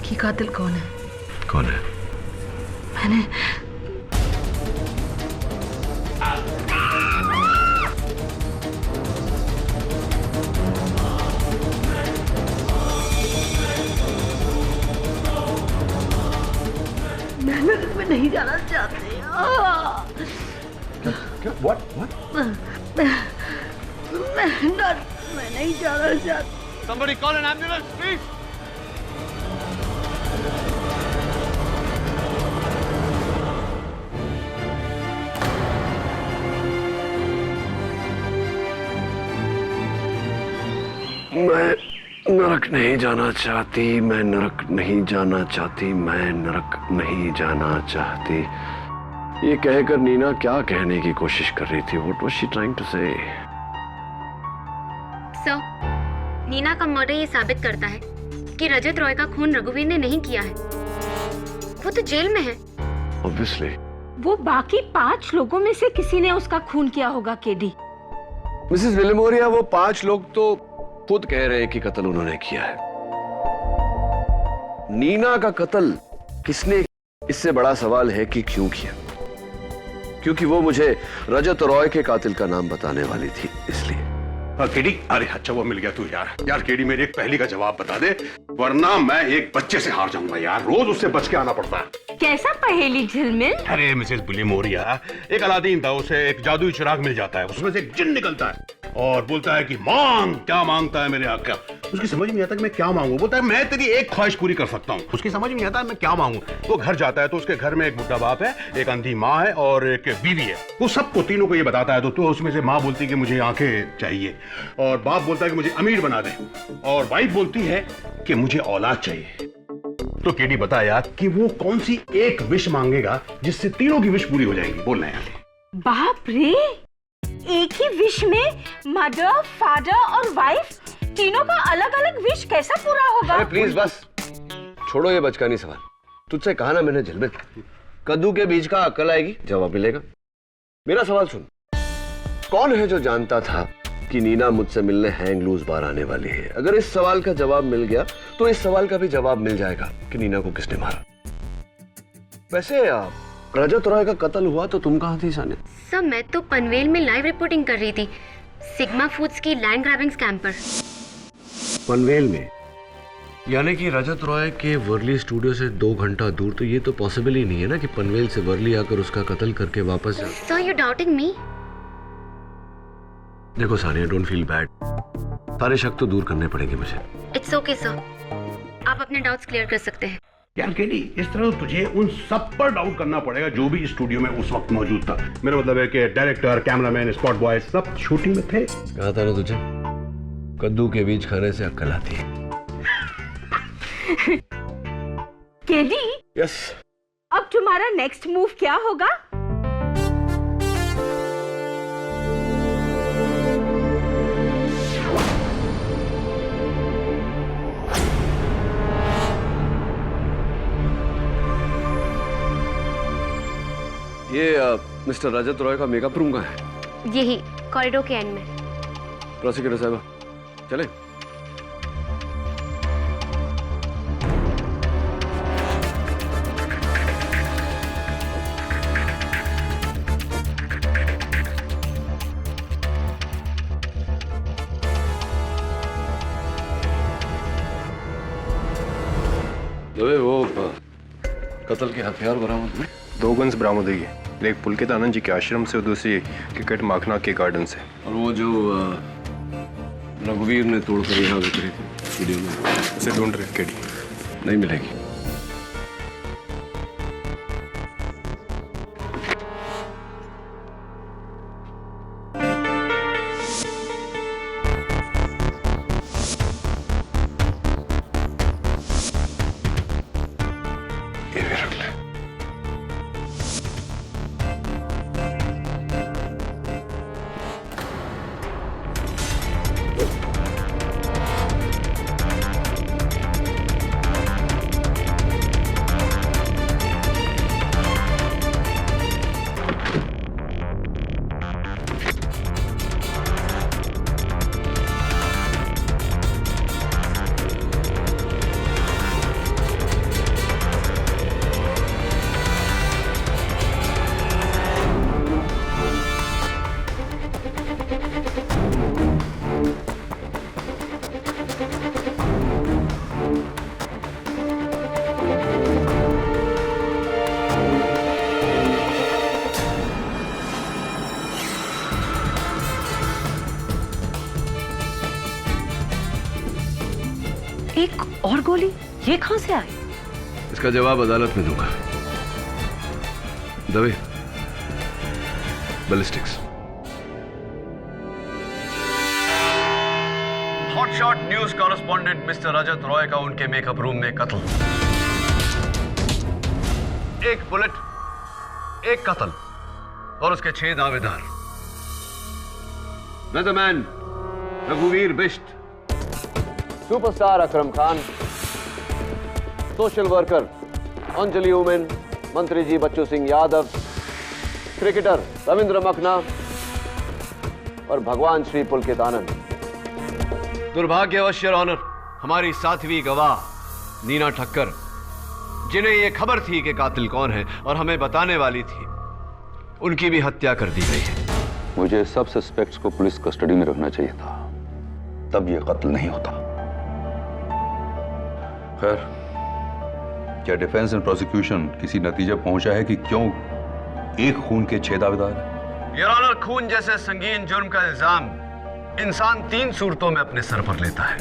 कि कातिल कौन है। कौन है? मैंने मैं नहीं जाना चाहती। What? मैं नहीं जाना चाहती। Somebody call an ambulance, please. मैं नरक नहीं जाना चाहती, मैं नरक नहीं जाना चाहती, मैं नरक नहीं जाना चाहती। ये कहकर नीना क्या कहने की कोशिश कर रही थी? What was she trying to say? Sir, Nina का मर्डर ये साबित करता है कि रजत रॉय का खून रघुवीर ने नहीं किया है। वो तो जेल में है। Obviously। वो बाकी 5 लोगों में से किसी ने उसका खून किया होगा केडी। मिसेस विलिमोरिया, वो 5 लोग तो खुद कह रहे हैं कि कत्ल उन्होंने किया है। नीना का कत्ल किसने, इससे बड़ा सवाल है कि क्यों किया, क्योंकि वो मुझे रजत रॉय के कातिल का नाम बताने वाली थी, इसलिए। केडी, अरे अच्छा वो मिल गया तू यार केडी, मेरी एक पहेली का जवाब बता दे, वरना मैं एक बच्चे से हार जाऊंगा यार। रोज उससे बच के आना पड़ता है। कैसा पहेली झिलमिल? अरे मिसेस विलिमोरिया, एक अलादीन था, उसे एक जादुई चिराग मिल जाता है, उसमें से एक जिन निकलता है और बोलता है कि मांग। क्या मांगता है मेरे आका? उसकी समझ नहीं आता कि मैं क्या मांगू। बोलता है मैं तेरी एक ख्वाहिश पूरी कर सकता हूँ। उसकी समझ नहीं आता मैं क्या मांगू। वो घर जाता है तो उसके घर में एक बुढ़ा बाप है, एक अंधी माँ है और एक बीवी है। वो सबको तीनों को ये बताता है तो उसमें से माँ बोलती है कि मुझे आंखें चाहिए, और बाप बोलता है कि मुझे अमीर बना दे, और वाइफ बोलती है कि मुझे औलाद चाहिए। तो केडी बता यार कि वो कौन सी एक विश मांगेगा जिससे तीनों की विश पूरी हो जाएगी? बोलना यार। बाप रे, एक ही विश में मदर, फादर और वाइफ तीनों का अलग अलग विश कैसा पूरा होगा? अरे प्लीज बस छोड़ो ये बचकानी सवाल। तुझसे कहा ना मैंने झिलमिल, कद्दू के बीज का अक्ल आएगी, जवाब मिलेगा। मेरा सवाल सुन, कौन है जो जानता था कि नीना मुझसे मिलने हैंग लूज बार आने वाली है? अगर इस सवाल का जवाब मिल गया तो इस सवाल का भी जवाब मिल जाएगा कि नीना को किसने मारा। वैसे रजत रॉय का कत्ल हुआ तो तुम कहाँ थी सानिया? सर मैं तो पनवेल में लाइव रिपोर्टिंग कर रही थी, सिग्मा फूड्स की लैंड ग्रैबिंग स्कैम पर। पनवेल में? यानी कि रजत रॉय के वर्ली स्टूडियो से 2 घंटा दूर, तो ये तो पॉसिबल ही नहीं है ना कि पनवेल से वर्ली आकर उसका कत्ल करके वापस जा। सर यू डाउटिंग मी? देखो सानिया, डोंट फील बैड, सारे शक तो दूर करने पड़ेंगे मुझे। इट्स ओके सर, आप अपने डाउट्स क्लियर कर सकते हैं। यार केडी, इस तरह तुझे उन सब पर डाउट करना पड़ेगा जो भी स्टूडियो में उस वक्त मौजूद था। मेरा मतलब है कि डायरेक्टर, कैमरामैन, स्पॉट बॉय सब शूटिंग में थे। कहा था ना तुझे, कद्दू के बीज खाने से अक्ल आती है। केडी, यस, अब तुम्हारा नेक्स्ट मूव क्या होगा? ये मिस्टर रजत रॉय का मेकअप रूम कहाँ है? यही कॉरिडोर के एंड में। प्रोसिक्यूटर साहब चले। वो कत्ल के हथियार बरामद हुए? 2 गन्स बरामद हुई है, एक पुलकित आनंद जी के आश्रम से और दूसरी क्रिकेट माखना के गार्डन से। और वो जो रघुवीर ने तोड़कर यहाँ बिखरी थी वीडियो में, उसे ढूंढ रहे केडी। नहीं मिलेगी। एक और गोली, ये कहां से आई? इसका जवाब अदालत में दूंगा। Dave, ballistics. Hotshot news correspondent mister Rajat Roy का उनके मेकअप रूम में कत्ल। एक बुलेट, एक कत्ल और उसके 6 दावेदार। वेदरमैन रघुवीर Bisht, superstar Akram Khan, social worker Anjali Umen, मंत्री जी बच्चू सिंह यादव, क्रिकेटर रविंद्र मखना और भगवान श्री पुलकित आनंद। दुर्भाग्यवश योर ऑनर, हमारी 7वीं गवाह नीना ठक्कर, जिन्हें यह खबर थी कि कातिल कौन है और हमें बताने वाली थी, उनकी भी हत्या कर दी गई है। मुझे सब सस्पेक्ट्स को पुलिस कस्टडी में रखना चाहिए था, तब यह कत्ल नहीं होता। खैर, क्या डिफेंस एंड प्रोसिक्यूशन किसी नतीजे पहुंचा है कि क्यों एक खून के 6 दावेदार हैं? योर ऑनर, खून जैसे संगीन जुर्म का इल्जाम इंसान 3 सूरतों में अपने सर पर लेता है।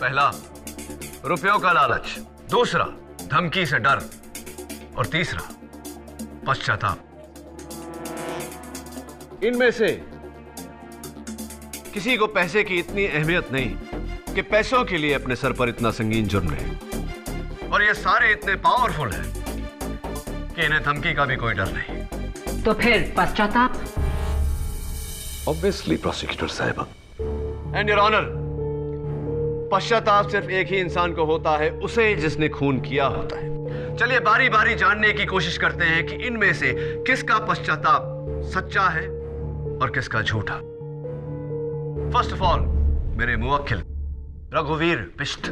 पहला, रुपयों का लालच, दूसरा धमकी से डर और तीसरा पश्चाताप। इनमें से किसी को पैसे की इतनी अहमियत नहीं कि पैसों के लिए अपने सर पर इतना संगीन जुर्म ले, और ये सारे इतने पावरफुल हैं कि इन्हें धमकी का भी कोई डर नहीं। तो फिर पश्चाताप? ऑब्वियसली प्रोसिक्यूटर साहिबा। एंड योर ऑनर, पश्चाताप सिर्फ एक ही इंसान को होता है, उसे जिसने खून किया होता है। चलिए बारी बारी जानने की कोशिश करते हैं कि इनमें से किसका पश्चाताप सच्चा है और किसका झूठा। फर्स्ट ऑफ ऑल मेरे मुवक्किल रघुवीर बिष्ट।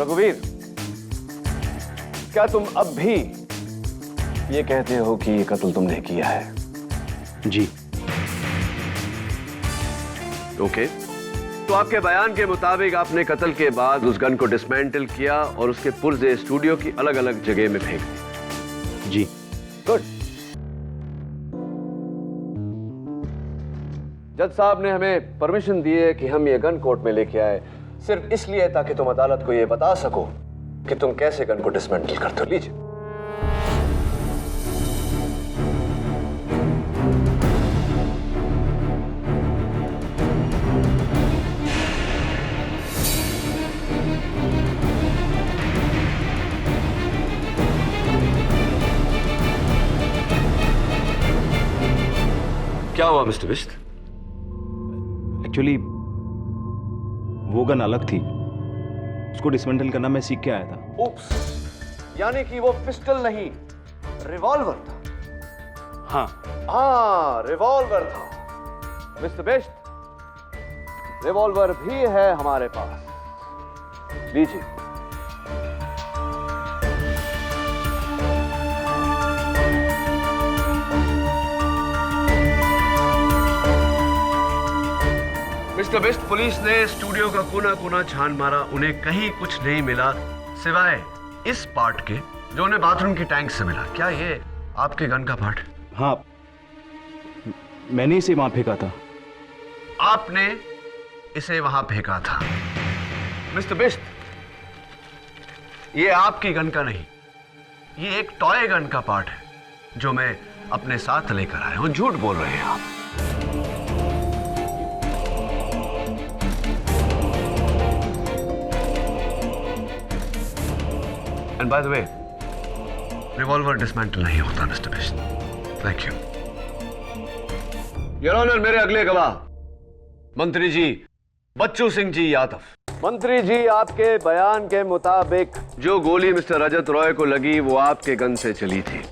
रघुवीर, क्या तुम अब भी ये कहते हो कि ये कत्ल तुमने किया है? जी। ओके, तो आपके बयान के मुताबिक आपने कत्ल के बाद उस गन को डिसमेंटल किया और उसके पुर्जे स्टूडियो की अलग अलग जगह में फेंक दिए। जी। गुड। जज साहब ने हमें परमिशन दी है कि हम ये गन कोर्ट में लेके आए, सिर्फ इसलिए ताकि तुम अदालत को ये बता सको कि तुम कैसे गन को डिसमेंटल करते हो। लीजिए। क्या हुआ मिस्टर बिष्ट? एक्चुअली वो गन अलग थी, उसको डिसमेंटल करना मैं सीख के आया था। उप्स, यानी कि वो पिस्टल नहीं, रिवॉल्वर था। हाँ, रिवॉल्वर था। मिस्टर बिष्ट, रिवॉल्वर भी है हमारे पास, लीजिए। मिस्टर बिष्ट, पुलिस ने स्टूडियो का कोना कोना छान मारा, उन्हें कहीं कुछ नहीं मिला सिवाय इस पार्ट के जो उन्हें बाथरूम की टैंक से मिला। क्या ये आपके गन का पार्ट? हाँ, मैंने इसे वहां फेंका था। आपने इसे वहां फेंका था। मिस्टर बिष्ट, ये आपकी गन का नहीं, ये एक टॉय गन का पार्ट है जो मैं अपने साथ लेकर आया हूं। झूठ बोल रहे हैं आप। And by the way, revolver dismantle नहीं होता Mister Bisht. Thank you. Your honour, मेरे अगले गवाह मंत्री जी बच्चू सिंह जी यादव। मंत्री जी, आपके बयान के मुताबिक जो गोली मिस्टर रजत रॉय को लगी वो आपके गन से चली थी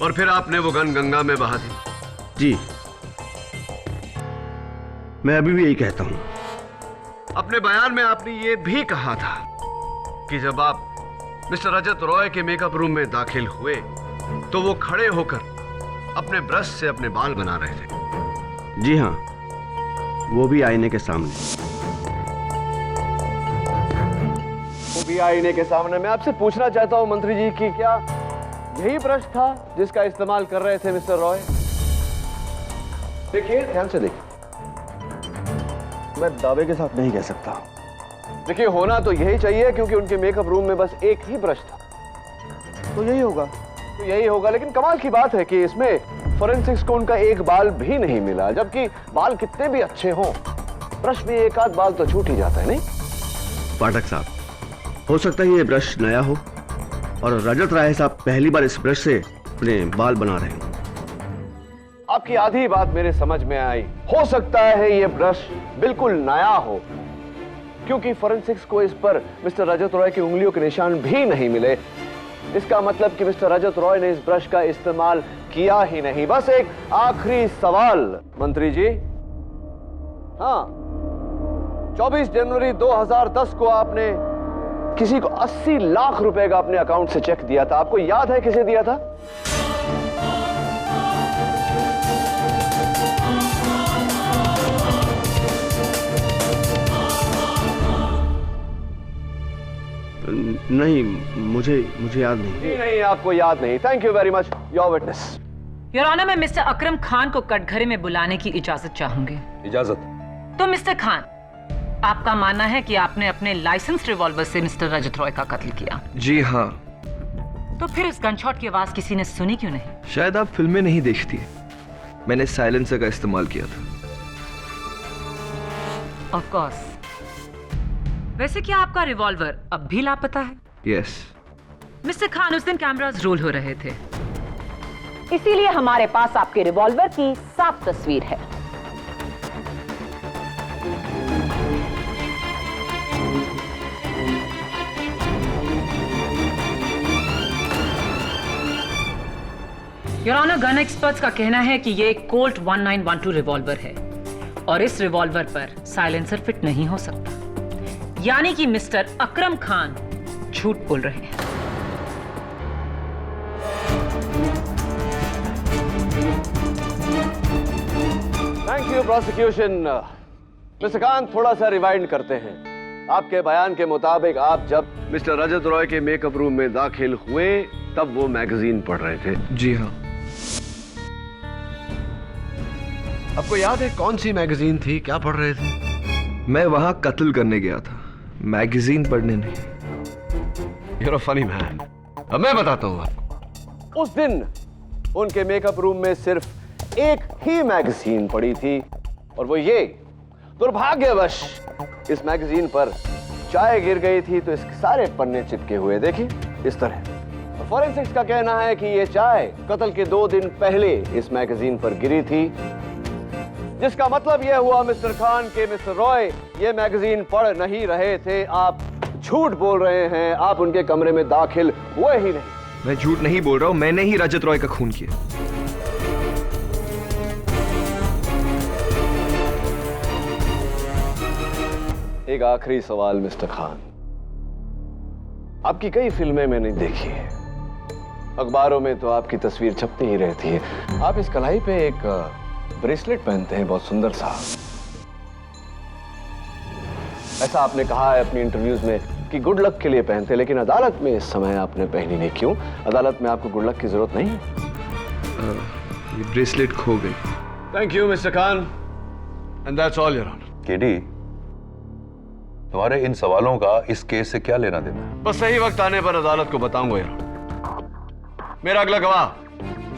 और फिर आपने वो गन गंगा में बहा दी। जी, मैं अभी भी यही कहता हूं। अपने बयान में आपने ये भी कहा था कि जब आप मिस्टर रजत रॉय के मेकअप रूम में दाखिल हुए तो वो खड़े होकर अपने ब्रश से अपने बाल बना रहे थे। जी हाँ, वो भी आईने के सामने। वो भी आईने के सामने। मैं आपसे पूछना चाहता हूं मंत्री जी कि क्या यही ब्रश था जिसका इस्तेमाल कर रहे थे मिस्टर रॉय? देखिए, ध्यान से देखिए। मैं दावे के साथ नहीं कह सकता। देखिए, होना तो यही चाहिए क्योंकि उनके मेकअप रूम में बस एक ही ब्रश था, तो यही होगा। लेकिन कमाल की बात है कि इसमें फोरेंसिक्स को उनका एक बाल भी नहीं मिला, जबकि बाल कितने भी अच्छे हों, ब्रश में एक आध बाल तो छूट ही जाता है, नहीं? पाठक साहब, हो सकता है ये ब्रश नया हो और रजत राय साहब पहली बार इस ब्रश से अपने बाल बना रहे हैं। आपकी आधी बात मेरे समझ में आई। हो सकता है ये ब्रश बिल्कुल नया हो क्योंकि फोरेंसिक्स को इस पर मिस्टर रजत रॉय की उंगलियों के निशान भी नहीं मिले। इसका मतलब कि मिस्टर रजत रॉय ने इस ब्रश का इस्तेमाल किया ही नहीं। बस एक आखिरी सवाल मंत्री जी। हाँ, 24 जनवरी 2010 को आपने किसी को 80 लाख रुपए का अपने अकाउंट से चेक दिया था। आपको याद है किसे दिया था? नहीं, मुझे याद नहीं। नहीं, आपको याद नहीं। Thank you very much. Your witness. Your honour, मैं मिस्टर अकरम खान को कटघरे में बुलाने की इजाजत चाहूंगी। इजाजत? तो मिस्टर खान, आपका मानना है कि आपने अपने लाइसेंस रिवॉल्वर से मिस्टर रजत रॉय का कत्ल किया? जी हाँ। तो फिर इस गनशॉट की आवाज किसी ने सुनी क्यों नहीं? शायद आप फिल्में नहीं देखती। मैंने साइलेंसर का इस्तेमाल किया था। Of course. वैसे क्या आपका रिवॉल्वर अब भी लापता है? यस। मिस्टर खान, उस दिन कैमरास रोल हो रहे थे, इसीलिए हमारे पास आपके रिवॉल्वर की साफ तस्वीर है। योर ऑनर, गन एक्सपर्ट्स का कहना है कि ये कोल्ट 1912 रिवॉल्वर है और इस रिवॉल्वर पर साइलेंसर फिट नहीं हो सकता, यानी कि मिस्टर अकरम खान झूठ बोल रहे हैं। Thank you prosecution. Mister Khan, थोड़ा सा रिवाइंड करते हैं। आपके बयान के मुताबिक आप जब मिस्टर रजत रॉय के मेकअप रूम में दाखिल हुए तब वो मैगजीन पढ़ रहे थे। जी हाँ। आपको याद है कौन सी मैगजीन थी, क्या पढ़ रहे थे? मैं वहां कत्ल करने गया था, मैगजीन पढ़ने नहीं। You're a funny man। अब मैं बताता हूं आपको। उस दिन उनके मेकअप रूम में सिर्फ एक ही मैगजीन पड़ी थी और वो ये, दुर्भाग्यवश इस मैगजीन पर चाय गिर गई थी तो इसके सारे पन्ने चिपके हुए, देखिए इस तरह। और फॉरेंसिक्स का कहना है कि ये चाय कत्ल के 2 दिन पहले इस मैगजीन पर गिरी थी, जिसका मतलब यह हुआ मिस्टर खान के मिस्टर रॉय ये मैगजीन पढ़ नहीं रहे थे। आप झूठ बोल रहे हैं, आप उनके कमरे में दाखिल हुए ही नहीं। मैं झूठ नहीं बोल रहा हूं, मैंने ही रजत रॉय का खून किया। एक आखिरी सवाल मिस्टर खान, आपकी कई फिल्में मैंने देखी है, अखबारों में तो आपकी तस्वीर छपती ही रहती है। आप इस कलाई पे एक ब्रेसलेट पहनते हैं, बहुत सुंदर सा। ऐसा आपने कहा है अपनी इंटरव्यूज में कि गुड लक के लिए पहनते हैं, लेकिन अदालत में इस समय आपने पहनी नहीं, क्यों? अदालत में आपको गुड लक की जरूरत नहीं है? ये ब्रेसलेट खो गई। Thank you Mister Khan, and that's all your honour. KD, तुम्हारे इन सवालों का इस केस से क्या लेना देना है? बस सही वक्त आने पर अदालत को बताऊंगा यार। मेरा अगला गवाह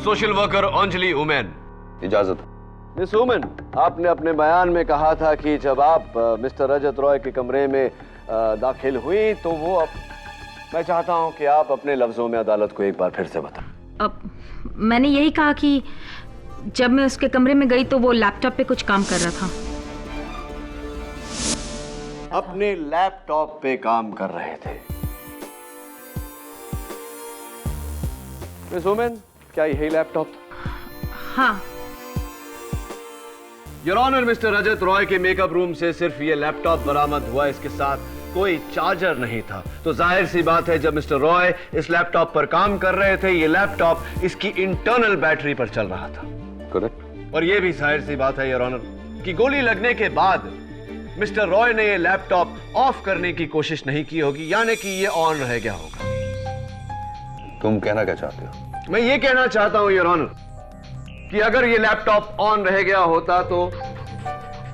सोशल वर्कर अंजलि उमेन। इजाजत। मिस उमेन, आपने अपने बयान में कहा था कि जब आप मिस्टर रजत रॉय के कमरे में दाखिल हुई तो वो मैं चाहता हूं कि आप अपने लफ्जों में अदालत को एक बार फिर से बताएं। अब मैंने यही कहा कि जब मैं उसके कमरे में गई तो वो लैपटॉप पे कुछ काम कर रहा था। अपने लैपटॉप पे काम कर रहे थे। मिस उमेन, क्या यही लैपटॉप? हाँ। Your honour, mister Rajat Roy के मेकअप रूम से सिर्फ ये लैपटॉप बरामद हुआ, इसके साथ कोई चार्जर नहीं था। तो जाहिर सी बात है जब मिस्टर रॉय इस लैपटॉप पर काम कर रहे थे, ये लैपटॉप इसकी इंटरनल बैटरी पर चल रहा था। करेक्ट। और ये भी जाहिर सी बात है योर ऑनर कि गोली लगने के बाद मिस्टर रॉय ने ये लैपटॉप ऑफ करने की कोशिश नहीं की होगी, यानी कि ये ऑन रह गया होगा। तुम कहना क्या चाहते हो? मैं ये कहना चाहता हूं योर ऑनर कि अगर ये लैपटॉप ऑन रह गया होता तो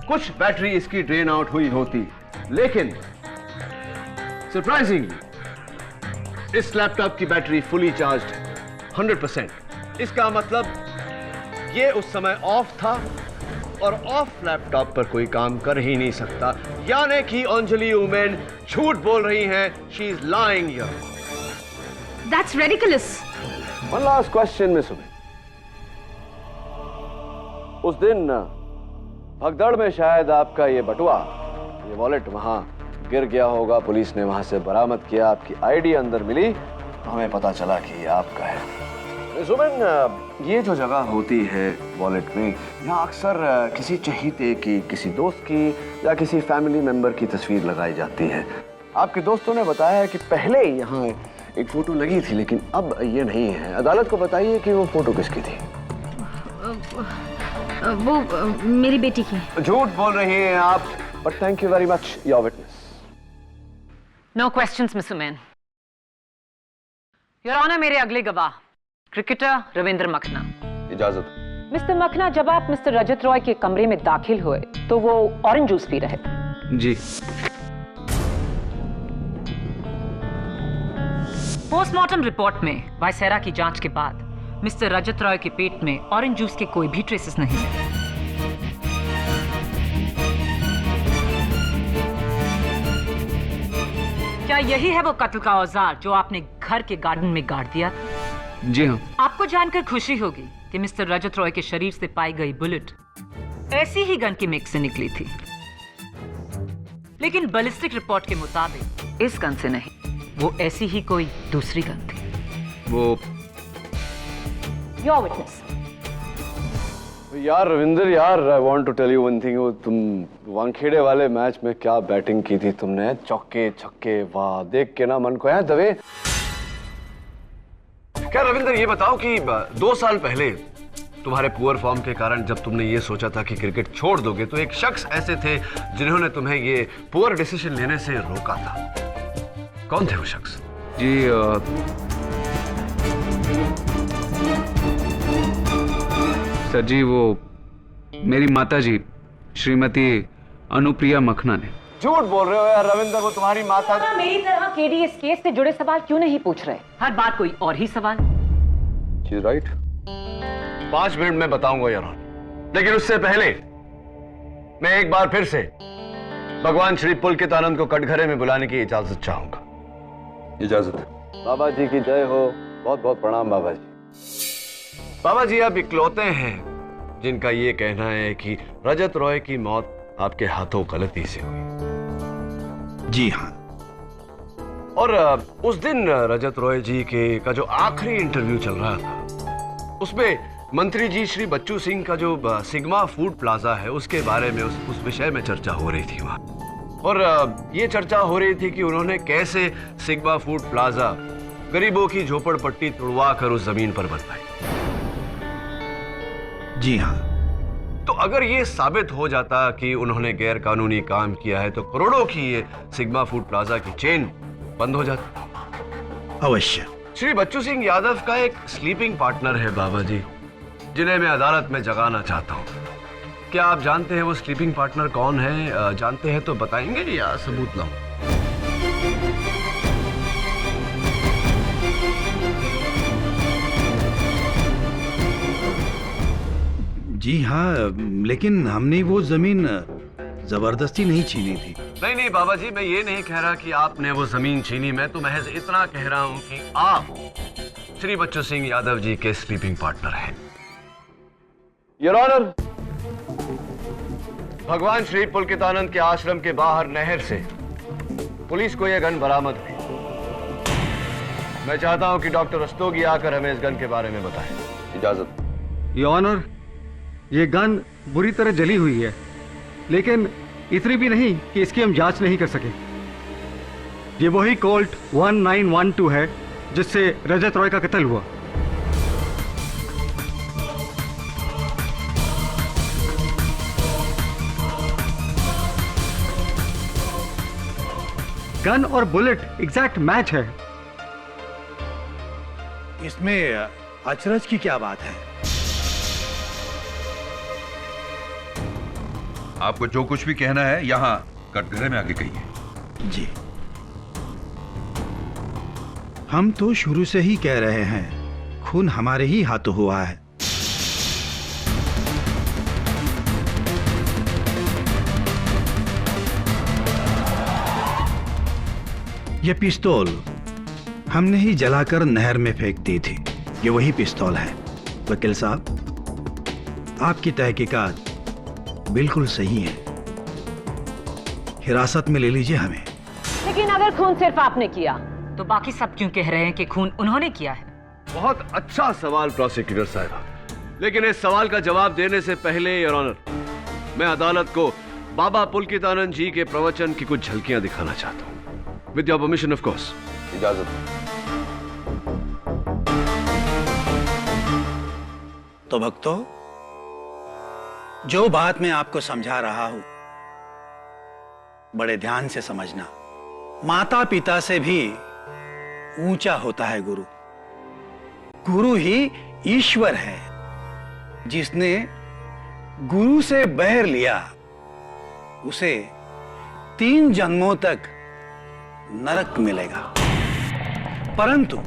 कुछ बैटरी इसकी ड्रेन आउट हुई होती, लेकिन सरप्राइजिंगली इस लैपटॉप की बैटरी फुली चार्ज्ड 100%। इसका मतलब ये उस समय ऑफ था और ऑफ लैपटॉप पर कोई काम कर ही नहीं सकता, यानी कि अंजलि उमेन झूठ बोल रही हैं। She is lying here. That's ridiculous. One last question, miss women. उस दिन भगदड़ में शायद आपका ये बटुआ, ये वॉलेट वहां गिर गया होगा, पुलिस ने वहां से बरामद किया, आपकी आईडी अंदर मिली तो हमें पता चला कि ये आपका है। मिस उमेन, ये जो जगह होती है वॉलेट में, यहाँ अक्सर किसी चहीते की, किसी दोस्त की या किसी फैमिली मेंबर की तस्वीर लगाई जाती है। आपके दोस्तों ने बताया है कि पहले यहाँ एक फोटो लगी थी, लेकिन अब ये नहीं है। अदालत को बताइए कि वो फोटो किसकी थी? वो मेरी बेटी की। झूठ बोल रही हैं आप, but thank you very much your witness. No questions Miss Oommen. Your honour, मेरे अगले गवाह क्रिकेटर रविंद्र मखना। इजाजत। मिस्टर मखना, जब आप मिस्टर रजत रॉय के कमरे में दाखिल हुए तो वो ऑरेंज जूस पी रहे थे। जी। पोस्टमार्टम रिपोर्ट में वायसेरा की जांच के बाद मिस्टर रजत रॉय के पेट में ऑरेंज जूस के कोई भी ट्रेसेस नहीं मिले। क्या यही है वो कत्ल का औजार जो आपने घर के गार्डन में गाड़ दिया था? जी हाँ। आपको जानकर खुशी होगी कि मिस्टर रजत रॉय के शरीर से पाई गई बुलेट ऐसी ही गन की मेक से निकली थी, लेकिन बैलिस्टिक रिपोर्ट के मुताबिक इस गन से नहीं, वो ऐसी ही कोई दूसरी गन थी। Your witness. यार रविंदर यार, I want to tell you one thing. तुम वानखेड़े वाले मैच में क्या बैटिंग की थी तुमने, चौके छक्के, वाह, देख के ना मन को है दबे। क्या रविंदर ये बताओ कि 2 साल पहले तुम्हारे पुअर फॉर्म के कारण जब तुमने ये सोचा था कि क्रिकेट छोड़ दोगे, तो एक शख्स ऐसे थे जिन्होंने तुम्हें ये पुअर डिसीजन लेने से रोका था। कौन थे वो शख्स? जी सर जी, वो मेरी माता जी श्रीमती अनुप्रिया मखना ने। झूठ बोल रहे हो यार रविंदर, वो तुम्हारी माता? मेरी तरह केडी इस केस से जुड़े सवाल क्यों नहीं पूछ रहे? हर बार कोई और ही सवाल। She's right. 5 मिनट में बताऊंगा यार, लेकिन उससे पहले मैं एक बार फिर से भगवान श्री पुलकितानंद को कटघरे में बुलाने की इजाजत चाहूंगा। इजाजत। बाबा जी की जय हो। बहुत बहुत प्रणाम बाबा जी। बाबा जी आप इकलौते हैं जिनका ये कहना है कि रजत रॉय की मौत आपके हाथों गलती से हुई। जी हाँ। और उस दिन रजत रॉय जी का जो आखिरी इंटरव्यू चल रहा था, उसमें मंत्री जी श्री बच्चू सिंह का जो सिग्मा फूड प्लाजा है उसके बारे में उस विषय में चर्चा हो रही थी वहां। और ये चर्चा हो रही थी कि उन्होंने कैसे सिग्मा फूड प्लाजा गरीबों की झोपड़पट्टी तुड़वा कर उस जमीन पर बनवाई। जी हाँ। तो अगर ये साबित हो जाता कि उन्होंने गैर कानूनी काम किया है, तो करोड़ों की ये सिग्मा फूड प्लाजा की चेन बंद हो जाती। अवश्य। श्री बच्चू सिंह यादव का एक स्लीपिंग पार्टनर है बाबा जी, जिन्हें मैं अदालत में जगाना चाहता हूँ। क्या आप जानते हैं वो स्लीपिंग पार्टनर कौन है? जानते हैं तो बताएंगे या सबूत लाऊं? जी हाँ, लेकिन हमने वो जमीन जबरदस्ती नहीं छीनी थी। नहीं बाबा जी, मैं ये नहीं कह रहा कि आपने वो जमीन छीनी। मैं तो महज इतना कह रहा हूँ कि आप श्री बच्चू सिंह यादव जी के स्लीपिंग पार्टनर हैं। योर ऑनर, भगवान श्री पुलकितानंद के आश्रम के बाहर नहर से पुलिस को यह गन बरामद हुई। मैं चाहता हूं कि डॉक्टर रस्तोगी आकर हमें इस गन के बारे में बताएं। इजाजत। योर ऑनर, ये गन बुरी तरह जली हुई है, लेकिन इतनी भी नहीं कि इसकी हम जांच नहीं कर सके। ये वही कोल्ट 1912 है जिससे रजत रॉय का कत्ल हुआ। गन और बुलेट एग्जैक्ट मैच है। इसमें अचरज की क्या बात है? आपको जो कुछ भी कहना है यहाँ कटघरे में आके कहिए। जी, हम तो शुरू से ही कह रहे हैं, खून हमारे ही हाथों हुआ है। ये पिस्तौल हमने ही जलाकर नहर में फेंक दी थी। ये वही पिस्तौल है। वकील साहब, आपकी तहकीकात बिल्कुल सही है। हिरासत में ले लीजिए हमें। लेकिन अगर खून सिर्फ आपने किया तो बाकी सब क्यों कह रहे हैं कि खून उन्होंने किया है? बहुत अच्छा सवाल प्रोसिक्यूटर साहब, लेकिन इस सवाल का जवाब देने से पहले योर ऑनर, मैं अदालत को बाबा पुलकितानंद जी के प्रवचन की कुछ झलकियां दिखाना चाहता हूं। With your permission of course. इजाजत। तो भक्तों, जो बात मैं आपको समझा रहा हूं, बड़े ध्यान से समझना। माता पिता से भी ऊंचा होता है गुरु। गुरु ही ईश्वर है। जिसने गुरु से बैर लिया उसे 3 जन्मों तक नरक मिलेगा, परंतु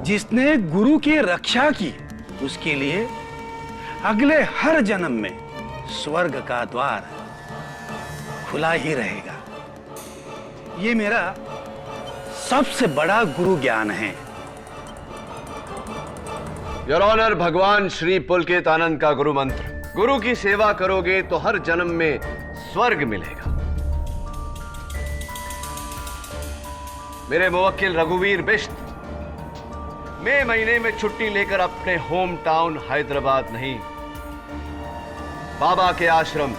जिसने गुरु की रक्षा की उसके लिए अगले हर जन्म में स्वर्ग का द्वार खुला ही रहेगा। ये मेरा सबसे बड़ा गुरु ज्ञान है। योर ऑनर, भगवान श्री पुलकितानंद का गुरु मंत्र, गुरु की सेवा करोगे तो हर जन्म में स्वर्ग मिलेगा। मेरे मुवक्किल रघुवीर बिष्ट मई महीने में छुट्टी लेकर अपने होम टाउन हैदराबाद नहीं, बाबा के आश्रम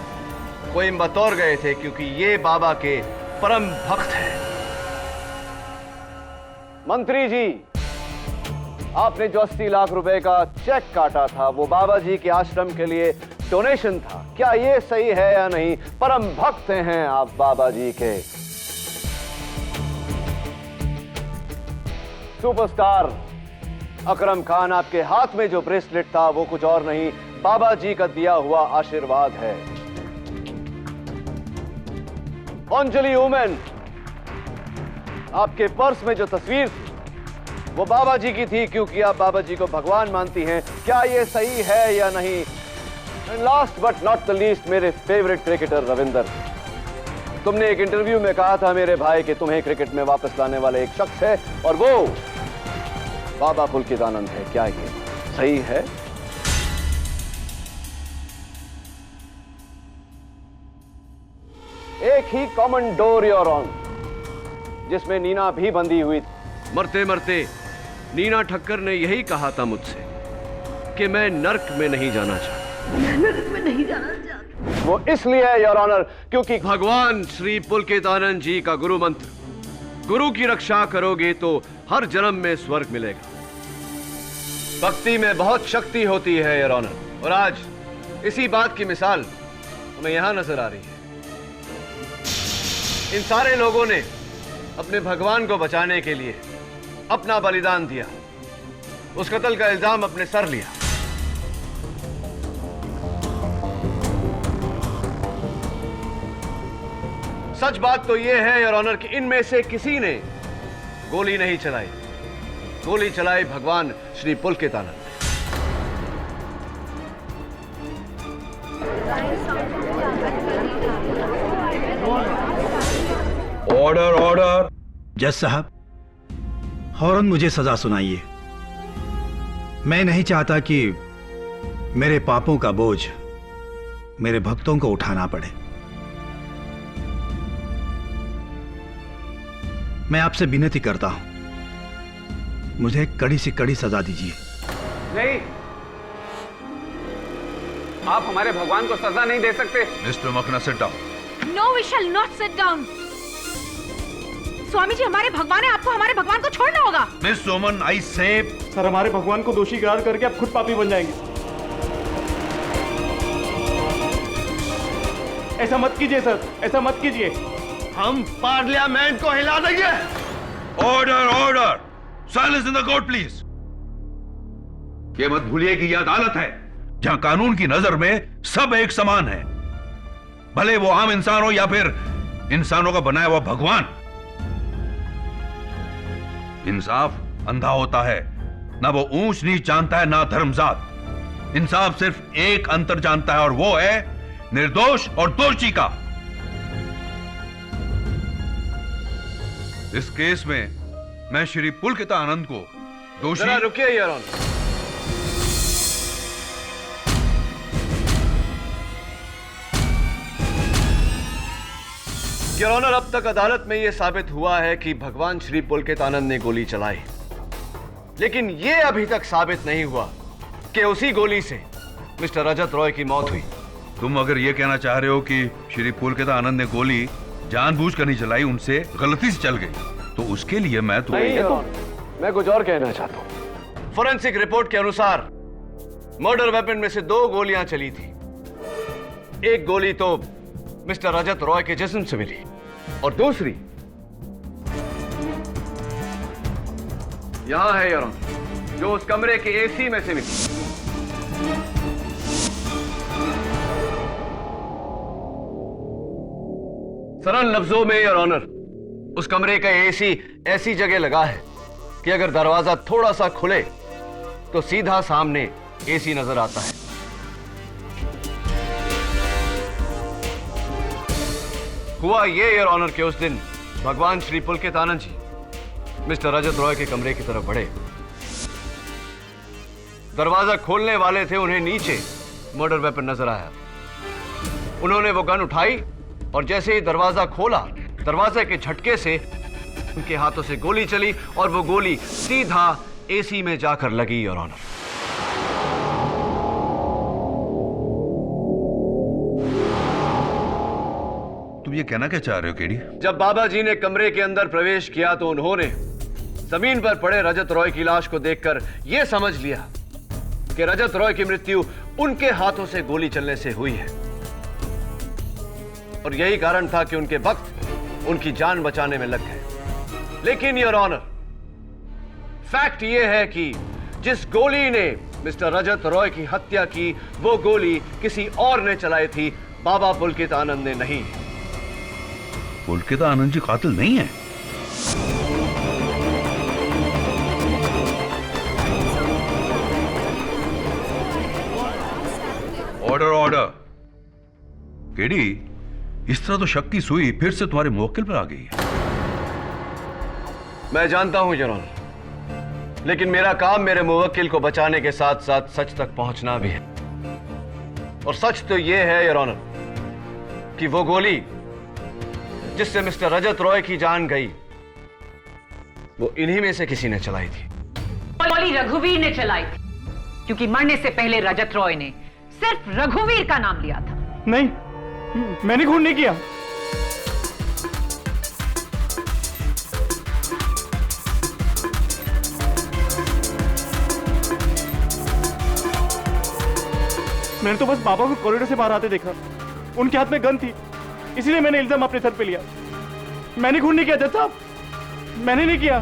कोयम्बतौर गए थे, क्योंकि ये बाबा के परम भक्त हैं। मंत्री जी, आपने जो 80 लाख रुपए का चेक काटा था वो बाबा जी के आश्रम के लिए डोनेशन था, क्या ये सही है या नहीं? परम भक्त हैं आप बाबा जी के। सुपरस्टार अकरम खान, आपके हाथ में जो ब्रेसलेट था वो कुछ और नहीं, बाबा जी का दिया हुआ आशीर्वाद है। अंजलि वुमेन, आपके पर्स में जो तस्वीर थी वो बाबा जी की थी, क्योंकि आप बाबा जी को भगवान मानती हैं, क्या ये सही है या नहीं? Last but not the least, मेरे फेवरेट क्रिकेटर रविंदर, तुमने एक इंटरव्यू में कहा था मेरे भाई कि तुम्हें क्रिकेट में वापस लाने वाले एक शख्स है और वो बाबा पुलकितानंद है, क्या ये सही है? एक ही कॉमन डोर योर ऑन, जिसमें नीना भी बंधी हुई थी। मरते मरते नीना ठक्कर ने यही कहा था मुझसे कि मैं नर्क में नहीं जाना चाहता। नर्क में नहीं जाना चाहता। वो इसलिए है योर ऑनर, क्योंकि भगवान श्री पुलकितानंद जी का गुरु मंत्र, गुरु की रक्षा करोगे तो हर जन्म में स्वर्ग मिलेगा। भक्ति में बहुत शक्ति होती है योर ऑनर, और आज इसी बात की मिसाल हमें यहां नजर आ रही है। इन सारे लोगों ने अपने भगवान को बचाने के लिए अपना बलिदान दिया, उस कत्ल का इल्जाम अपने सर लिया। सच बात तो यह है योर ऑनर कि इनमें से किसी ने गोली नहीं चलाई, गोली चलाई भगवान श्री पुलकितानंद। Order order. जज साहब, फौरन मुझे सजा सुनाइए। मैं नहीं चाहता कि मेरे पापों का बोझ मेरे भक्तों को उठाना पड़े। मैं आपसे विनती करता हूं, मुझे कड़ी से कड़ी सजा दीजिए। नहीं, आप हमारे भगवान को सजा नहीं दे सकते। Mister Makhna, sit down. No, we shall not sit down. Swami ji हमारे भगवान है, आपको हमारे भगवान को छोड़ना होगा। मिस सोमन, आई से सर, हमारे भगवान को दोषी करार करके आप खुद पापी बन जाएंगे। ऐसा मत कीजिए सर, ऐसा मत कीजिए। हम पार्लियामेंट को हिला देंगे। Order order, silence in the court please. ये मत भूलिए कि यह अदालत है जहां कानून की नजर में सब एक समान है, भले वो आम इंसान हो या फिर इंसानों का बनाया हुआ भगवान। इंसाफ अंधा होता है, ना वो ऊंच नीच जानता है, ना धर्मजात। इंसाफ सिर्फ एक अंतर जानता है और वो है निर्दोष और दोषी का। इस केस में मैं श्री पुलकितानंद को दोषी। जरा रुकिए योर ऑनर। योर ऑनर, अब तक अदालत में यह साबित हुआ है कि भगवान श्री पुलकितानंद ने गोली चलाई, लेकिन यह अभी तक साबित नहीं हुआ कि उसी गोली से मिस्टर रजत रॉय की मौत हुई। तुम अगर यह कहना चाह रहे हो कि श्री पुलकितानंद ने गोली जानबूझकर नहीं चलाई, उनसे गलती से चल गई, तो उसके लिए मैं तो नहीं, मैं कुछ और कहना चाहता हूं। फोरेंसिक रिपोर्ट के अनुसार मर्डर वेपन में से 2 गोलियां चली थी। एक गोली तो मिस्टर रजत रॉय के जिस्म से मिली और दूसरी यहां है योर ऑनर, जो उस कमरे के एसी में से मिली। सरल लफ्जों में योर ऑनर, उस कमरे का एसी ऐसी जगह लगा है कि अगर दरवाजा थोड़ा सा खुले तो सीधा सामने एसी नजर आता है। हुआ ये योर ऑनर कि उस दिन भगवान श्री पुलकितानंद जी मिस्टर रजत रॉय के कमरे की तरफ बढ़े। दरवाजा खोलने वाले थे, उन्हें नीचे मर्डर वेपन नजर आया। उन्होंने वो गन उठाई और जैसे ही दरवाजा खोला, दरवाजे के झटके से उनके हाथों से गोली चली और वो गोली सीधा एसी में जाकर लगी, योर ऑनर। तुम ये कहना क्या चाह रहे हो केडी? जब बाबा जी ने कमरे के अंदर प्रवेश किया तो उन्होंने जमीन पर पड़े रजत रॉय की लाश को देखकर यह समझ लिया कि रजत रॉय की मृत्यु उनके हाथों से गोली चलने से हुई है, और यही कारण था कि उनके वक्त उनकी जान बचाने में लग गए। लेकिन योर ऑनर, फैक्ट यह है कि जिस गोली ने मिस्टर रजत रॉय की हत्या की, वो गोली किसी और ने चलाई थी, बाबा पुलकित आनंद ने नहीं। पुलकित आनंद जी कातिल नहीं है। Order order. केडी, इस तरह तो शक्ति सुई फिर से तुम्हारे मुवक्किल पर आ गई है। मैं जानता हूं योर ऑनर, लेकिन मेरा काम मेरे मुवक्किल को बचाने के साथ साथ सच तक पहुंचना भी है। और सच तो यह है योर ऑनर कि वो गोली जिससे मिस्टर रजत रॉय की जान गई, वो इन्हीं में से किसी ने चलाई थी। गोली रघुवीर ने चलाई थी, क्योंकि मरने से पहले रजत रॉय ने सिर्फ रघुवीर का नाम लिया था। नहीं, मैंने खून नहीं किया। मैंने तो बस बाबा को कॉरिडोर से बाहर आते देखा, उनके हाथ में गन थी, इसीलिए मैंने इल्जाम अपने सर पे लिया। मैंने खून नहीं किया जज साहब, मैंने नहीं किया।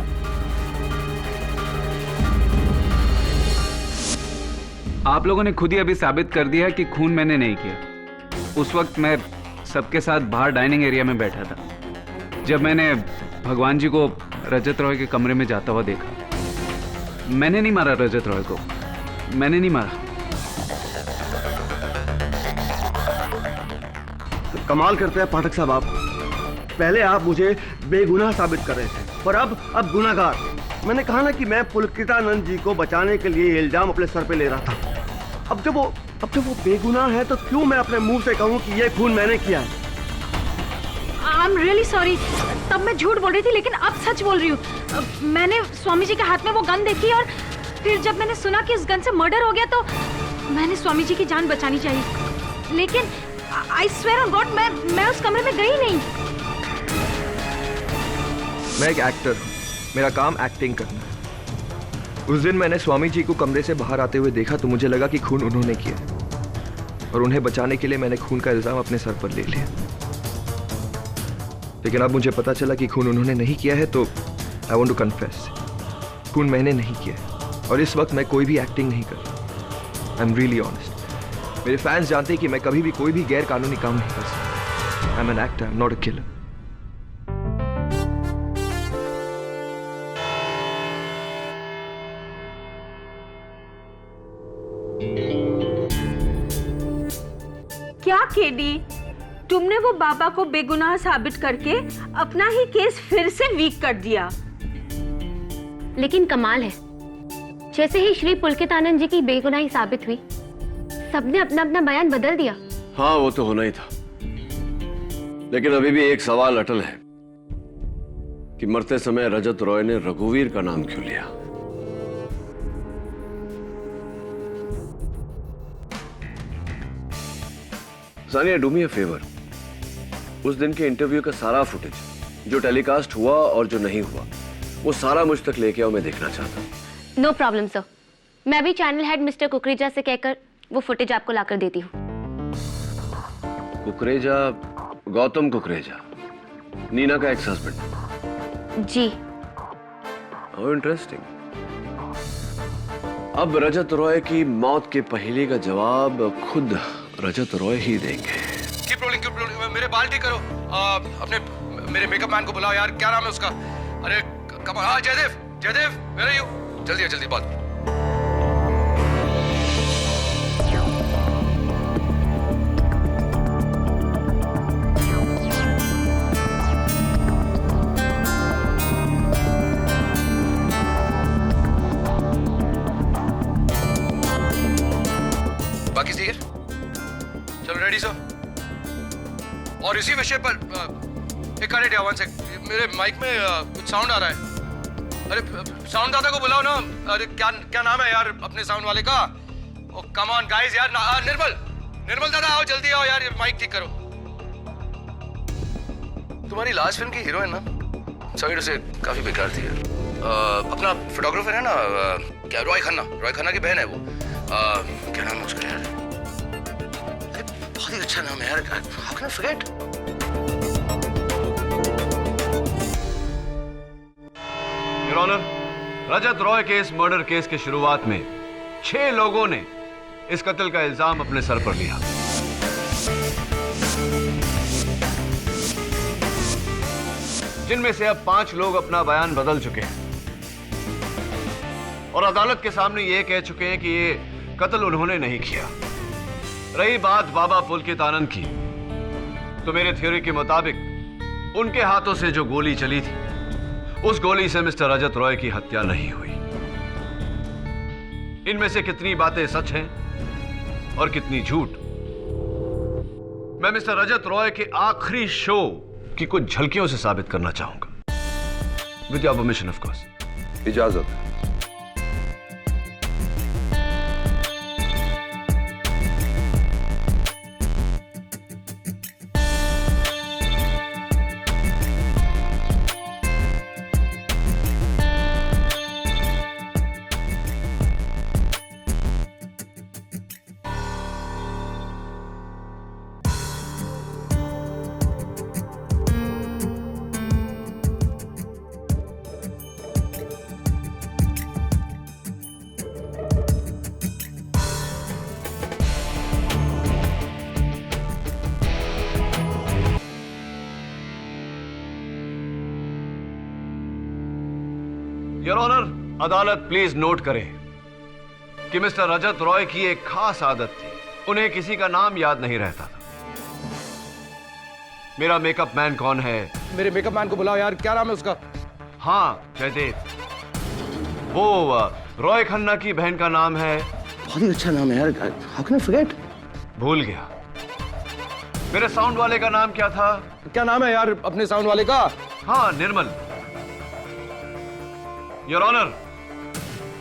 आप लोगों ने खुद ही अभी साबित कर दिया कि खून मैंने नहीं किया। उस वक्त मैं सबके साथ बाहर डाइनिंग एरिया में बैठा था, जब मैंने भगवान जी को रजत रॉय के कमरे में जाता हुआ देखा। मैंने नहीं मारा रजत रॉय को, मैंने नहीं मारा। कमाल करते हैं पाठक साहब आप। पहले आप मुझे बेगुनाह साबित कर रहे थे और अब गुनाहगार। मैंने कहा ना कि मैं पुलकितानंद जी को बचाने के लिए ये इल्जाम अपने सर पे ले रहा था। अब जब वो बेगुनाह है तो क्यों मैं अपने मुंह से कहूं कि ये खून मैंने किया है? I am really sorry. तब मैं झूठ बोल रही थी, लेकिन अब सच बोल रही हूँ। मैंने स्वामी जी के हाथ में वो गन देखी, और फिर जब मैंने सुना कि उस गन से मर्डर हो गया तो मैंने स्वामी जी की जान बचानी चाहिए। लेकिन आई स्वेयर ऑन गॉड, मैं उस कमरे में गई नहीं। मैं एक एक्टर हूँ, मेरा काम एक्टिंग करना है। उस दिन मैंने स्वामी जी को कमरे से बाहर आते हुए देखा तो मुझे लगा कि खून उन्होंने किया, और उन्हें बचाने के लिए मैंने खून का इल्जाम अपने सर पर ले लिया। लेकिन अब मुझे पता चला कि खून उन्होंने नहीं किया है, तो आई वांट टू कन्फेस, खून मैंने नहीं किया है, और इस वक्त मैं कोई भी एक्टिंग नहीं कर रहा। I am really honest. मेरे फैंस जानते हैं कि मैं कभी भी कोई भी गैर कानूनी काम नहीं कर सकता। I am an actor, not a killer. क्या केडी, तुमने वो बाबा को बेगुनाह साबित करके अपना ही केस फिर से वीक कर दिया। लेकिन कमाल है, जैसे ही श्री पुलकित आनंद जी की बेगुनाही साबित हुई, सबने अपना अपना बयान बदल दिया। हाँ, वो तो होना ही था। लेकिन अभी भी एक सवाल अटल है कि मरते समय रजत रॉय ने रघुवीर का नाम क्यों लिया? Sania, do me a favour. उस दिन के इंटरव्यू का सारा फुटेज, जो टेलीकास्ट हुआ और जो नहीं हुआ, वो सारा मुझ तक लेके आओ, मैं देखना चाहता हूँ। नो प्रॉब्लम सर, मैं अभी चैनल हेड मिस्टर कुकरेजा से कहकर वो फुटेज आपको लाकर देती हूँ। कुकरेजा, गौतम कुकरेजा, नीना का एक्स हस्बैंड? जी। How interesting. अब रजत रॉय की मौत के पहेली का जवाब खुद रजत रॉय ही देंगे। कीप रोलिंग, मेरे बाल ठीक करो। अपने मेरे मेकअप मैन को बुलाओ यार, क्या नाम है उसका? अरे कम, हाँ जयदेव, वेयर आर यू? जल्दी बात। बाकी सही है? चलो रेडी सर। और इसी विषय पर एक मिनट, वन सेकंड, मेरे माइक में कुछ साउंड आ रहा है। अरे साउंड दादा को बुलाओ ना। अरे क्या क्या नाम है यार अपने साउंड वाले का? ओ कम ऑन गाइस यार। निर्मल दादा आओ, जल्दी आओ यार, ये माइक ठीक करो। तुम्हारी लास्ट फिल्म की हीरोइन ना साइड से काफी बेकार थी यार। अपना फोटोग्राफर है ना, क्या रॉय खन्ना की बहन है वो। क्या नाम है उसका यार? बहुत ही अच्छा नाम है यार। How can I forget? Your honour, Rajat Roy के इस मर्डर केस के शुरुआत में 6 लोगों ने इस कत्ल का इल्जाम अपने सर पर लिया। जिनमें से अब 5 लोग अपना बयान बदल चुके हैं और अदालत के सामने ये कह चुके हैं कि ये कत्ल उन्होंने नहीं किया। रही बात बाबा पुलकित आनंद की, तो मेरे थ्योरी के मुताबिक उनके हाथों से जो गोली चली थी, उस गोली से मिस्टर रजत रॉय की हत्या नहीं हुई। इनमें से कितनी बातें सच हैं और कितनी झूठ, मैं मिस्टर रजत रॉय के आखिरी शो की कुछ झलकियों से साबित करना चाहूंगा। With your permission of course. इजाजत। योर ऑनर, अदालत प्लीज नोट करें कि मिस्टर रजत रॉय की एक खास आदत थी, उन्हें किसी का नाम याद नहीं रहता था। मेरा मेकअप मैन कौन है? मेरे मेकअप मैन को बुलाओ यार, क्या नाम है उसका? हाँ, जयदेव। वो रॉय खन्ना की बहन का नाम है। बहुत ही अच्छा नाम है यार। How can I forget? भूल गया। मेरे साउंड वाले का नाम क्या था? क्या नाम है यार अपने साउंड वाले का? हाँ, निर्मल। Your honour,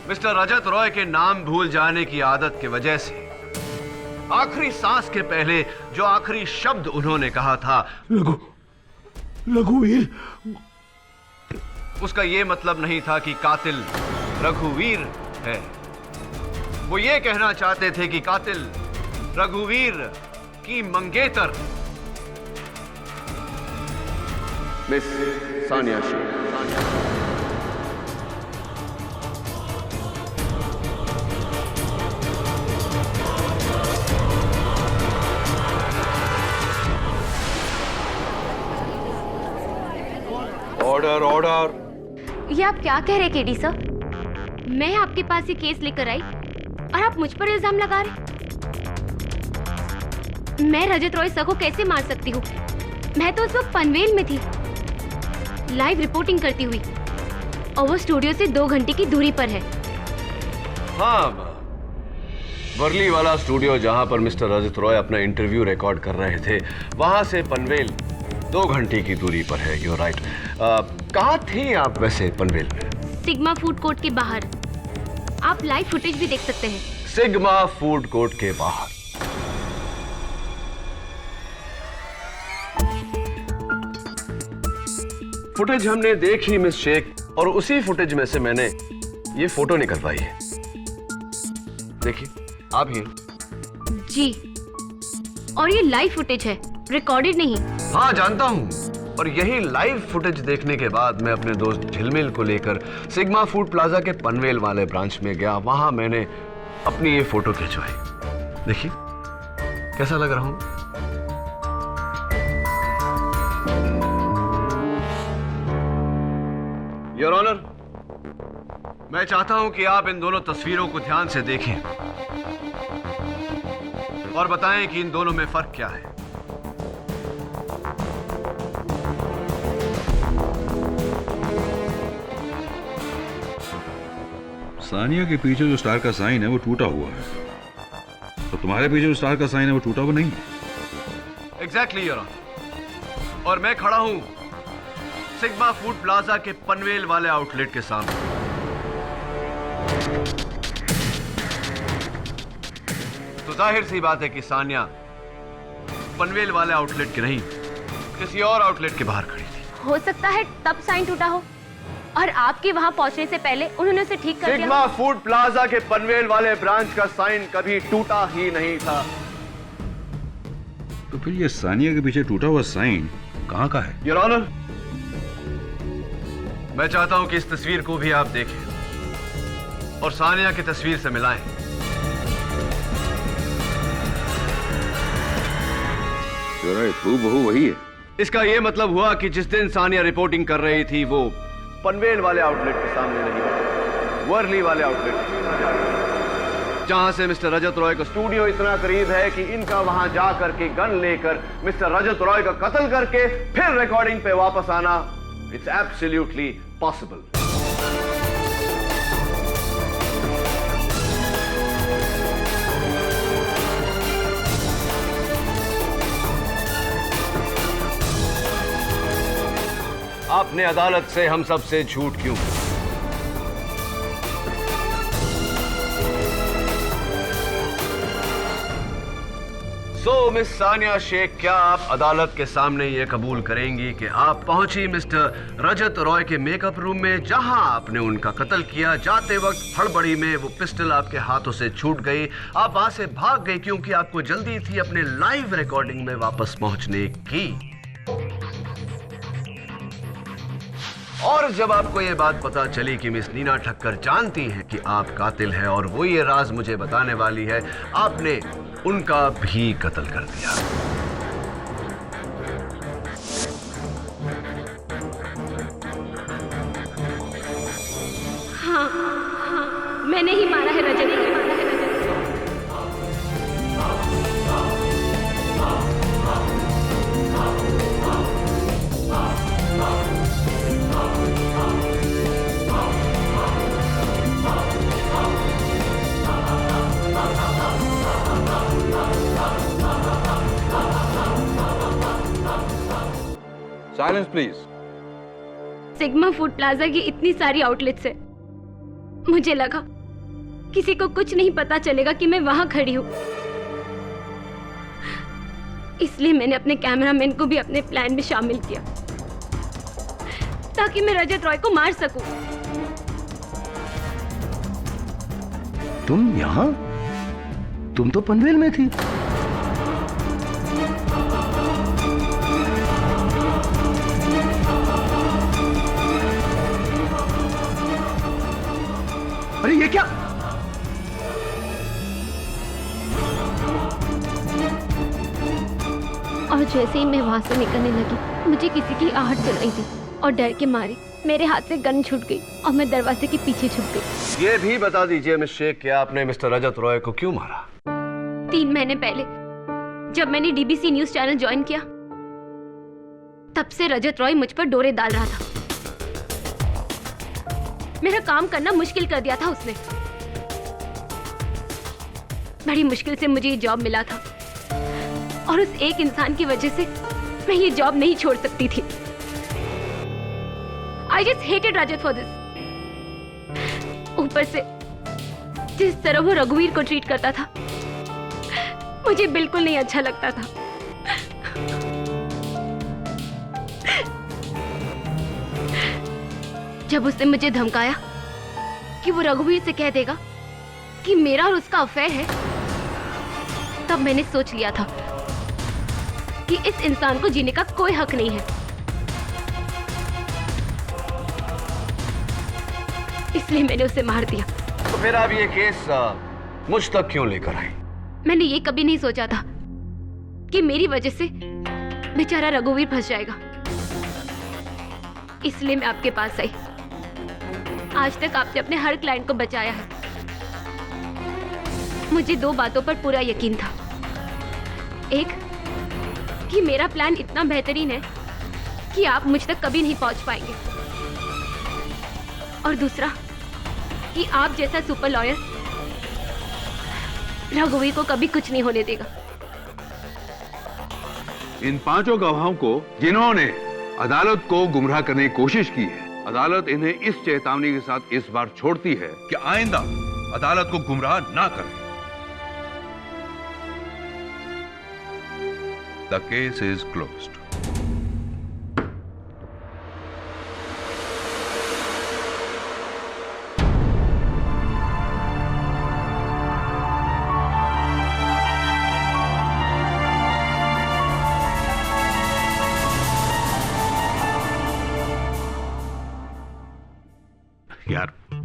mister Rajat Roy के नाम भूल जाने की आदत की वजह से आखिरी सांस के पहले जो आखिरी शब्द उन्होंने कहा था, रघुवीर, उसका यह मतलब नहीं था कि कातिल रघुवीर है। वो ये कहना चाहते थे कि कातिल रघुवीर की मंगेतर Miss Sania Shaikh. Order order. ये आप क्या कह रहे केडी सर? मैं आपके पास ये केस लेकर आई और आप मुझ पर इल्जाम लगा रहे? मैं रजत रॉय सर को कैसे मार सकती हूँ? मैं तो उस वक्त पनवेल में थी, लाइव रिपोर्टिंग करती हुई, और वो स्टूडियो से 2 घंटे की दूरी पर है। हाँ, वर्ली वाला स्टूडियो जहां पर मिस्टर रजत रॉय अपना इंटरव्यू रिकॉर्ड कर रहे थे, वहां से पनवेल 2 घंटे की दूरी पर है। You right. कहाँ थे आप वैसे पनवेल में? सिग्मा फूड कोर्ट के बाहर। आप लाइव फुटेज भी देख सकते हैं। सिग्मा फूड कोर्ट के बाहर। फुटेज हमने देखी मिस शेख, और उसी फुटेज में से मैंने ये फोटो निकलवाई है। देखिए, आप ही। जी, और ये लाइव फुटेज है, रिकॉर्डेड नहीं। हाँ, जानता हूँ। और यही लाइव फुटेज देखने के बाद मैं अपने दोस्त झिलमिल को लेकर सिग्मा फूड प्लाजा के पनवेल वाले ब्रांच में गया। वहां मैंने अपनी ये फोटो खिंचवाई। देखिए कैसा लग रहा हूं। योर ऑनर, मैं चाहता हूं कि आप इन दोनों तस्वीरों को ध्यान से देखें और बताएं कि इन दोनों में फर्क क्या है। सानिया के पीछे जो स्टार का साइन है वो टूटा हुआ है, तो तुम्हारे पीछे जो स्टार का साइन है वो टूटा हुआ नहीं है। Exactly your honour. और मैं खड़ा हूं सिग्मा फूड प्लाजा के पनवेल वाले आउटलेट के सामने। तो जाहिर सी बात है कि सानिया पनवेल वाले आउटलेट के नहीं, किसी और आउटलेट के बाहर खड़ी थी। हो सकता है तब साइन टूटा हो और आपके वहां पहुंचने से पहले उन्होंने उसे ठीक कर दिया। सिग्मा फूड प्लाजा के पनवेल वाले ब्रांच का साइन कभी टूटा ही नहीं था। तो फिर ये सानिया के पीछे टूटा हुआ साइन कहां का है? योर ऑनर, मैं चाहता हूं कि इस तस्वीर को भी आप देखें और सानिया की तस्वीर से मिलाएं। हूबहू वही है। इसका यह मतलब हुआ कि जिस दिन सानिया रिपोर्टिंग कर रही थी वो पनवेल वाले आउटलेट के सामने नहीं, वर्ली वाले आउटलेट जहां से मिस्टर रजत रॉय का स्टूडियो इतना करीब है कि इनका वहां जा करके गन लेकर मिस्टर रजत रॉय का कत्ल करके फिर रिकॉर्डिंग पे वापस आना, इट्स एब्सोल्युटली पॉसिबल। आपने अदालत से हम सब से झूठ क्यों? मिस सानिया शेख, क्या आप अदालत के सामने यह कबूल करेंगी कि आप पहुंची मिस्टर रजत रॉय के मेकअप रूम में जहां आपने उनका कत्ल किया? जाते वक्त हड़बड़ी में वो पिस्टल आपके हाथों से छूट गई, आप वहां से भाग गई क्योंकि आपको जल्दी थी अपने लाइव रिकॉर्डिंग में वापस पहुंचने की। और जब आपको यह बात पता चली कि मिस नीना ठक्कर जानती हैं कि आप कातिल हैं और वो ये राज मुझे बताने वाली है, आपने उनका भी कत्ल कर दिया। हाँ, मैंने ही मारा है रजत को। Silence please. Sigma food plaza की इतनी सारी आउटलेट्स है, मुझे लगा किसी को कुछ नहीं पता चलेगा कि मैं वहां खड़ी हूं, इसलिए मैंने अपने कैमरामैन को भी अपने प्लान में शामिल किया ताकि मैं रजत रॉय को मार सकूं। तुम यहां? तुम तो पनवेल में थी। अरे ये क्या? और जैसे ही मैं वहां से निकलने लगी, मुझे किसी की आहट सुनाई दी और डर के मारे मेरे हाथ से गन छूट गई और मैं दरवाजे के पीछे छुप गई। ये भी बता दीजिए मिस शेख कि आपने मिस्टर रजत रॉय को क्यों मारा? 3 महीने पहले जब मैंने डीबीसी न्यूज चैनल ज्वाइन किया, तब से रजत रॉय मुझ पर डोरे डाल रहा था। मेरा काम करना मुश्किल कर दिया था उसने। बड़ी मुश्किल से मुझे ये जॉब मिला था और उस एक इंसान की वजह से मैं ये जॉब नहीं छोड़ सकती थी। I just hated Rajat for this. ऊपर से जिस तरह वो रघुवीर को ट्रीट करता था, मुझे बिल्कुल नहीं अच्छा लगता था। जब उसने मुझे धमकाया कि वो रघुवीर से कह देगा कि मेरा और उसका अफेयर है, तब मैंने सोच लिया था कि इस इंसान को जीने का कोई हक नहीं है। इसलिए मैंने उसे मार दिया। तो फिर आप ये केस मुझ तक क्यों लेकर आई? मैंने ये कभी नहीं सोचा था कि मेरी वजह से बेचारा रघुवीर फंस जाएगा। इसलिए मैं आपके पास आई। आज तक आपने अपने हर क्लाइंट को बचाया है। मुझे 2 बातों पर पूरा यकीन था। एक, कि मेरा प्लान इतना बेहतरीन है कि आप मुझ तक कभी नहीं पहुंच पाएंगे, और दूसरा कि आप जैसा सुपर लॉयर रघुवीर को कभी कुछ नहीं होने देगा। इन 5 गवाहों को जिन्होंने अदालत को गुमराह करने की कोशिश की है। अदालत इन्हें इस चेतावनी के साथ इस बार छोड़ती है कि आइंदा अदालत को गुमराह ना करें। The case is closed.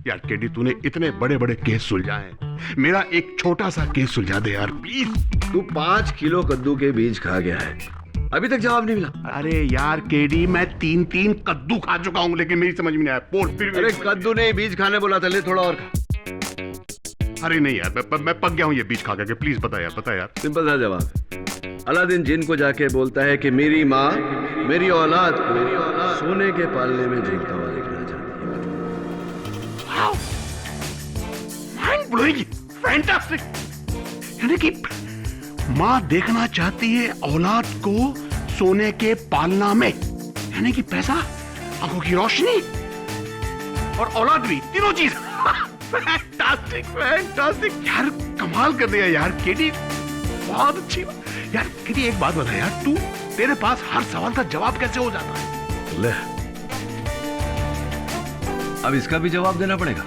यार केडी, तूने इतने बड़े बड़े केस सुलझाए हैं, मेरा एक छोटा सा केस सुलझा दे यार प्लीज। तू 5 किलो कद्दू के बीज खा गया है, अभी तक जवाब नहीं मिला। अरे यार केडी, मैं 3 कद्दू खा चुका हूं, लेकिन मेरी समझ में नहीं आया। बोल फिर। अरे कद्दू नहीं, बीज खाने बोला था, ले थोड़ा और खा। अरे नहीं यार, मैं पक गया हूं ये बीज खा के। प्लीज बता यार। सिंपल सा जवाब है। अलादीन जिन को जाके बोलता है कि मेरी माँ मेरी औलाद को सोने के पालने में झूलता हुआ देखना चाहती है। Mind blowing, fantastic. यानी कि माँ देखना चाहती है औलाद को सोने के पालना में, यानी कि पैसा, आंखों की रोशनी और औलाद भी, तीनों चीज। फैंटास्टिक यार, कमाल कर दिया यार केडी, बहुत अच्छी बात। यार केडी एक बात बता यार, तेरे पास हर सवाल का जवाब कैसे हो जाता है? ले, अब इसका भी जवाब देना पड़ेगा।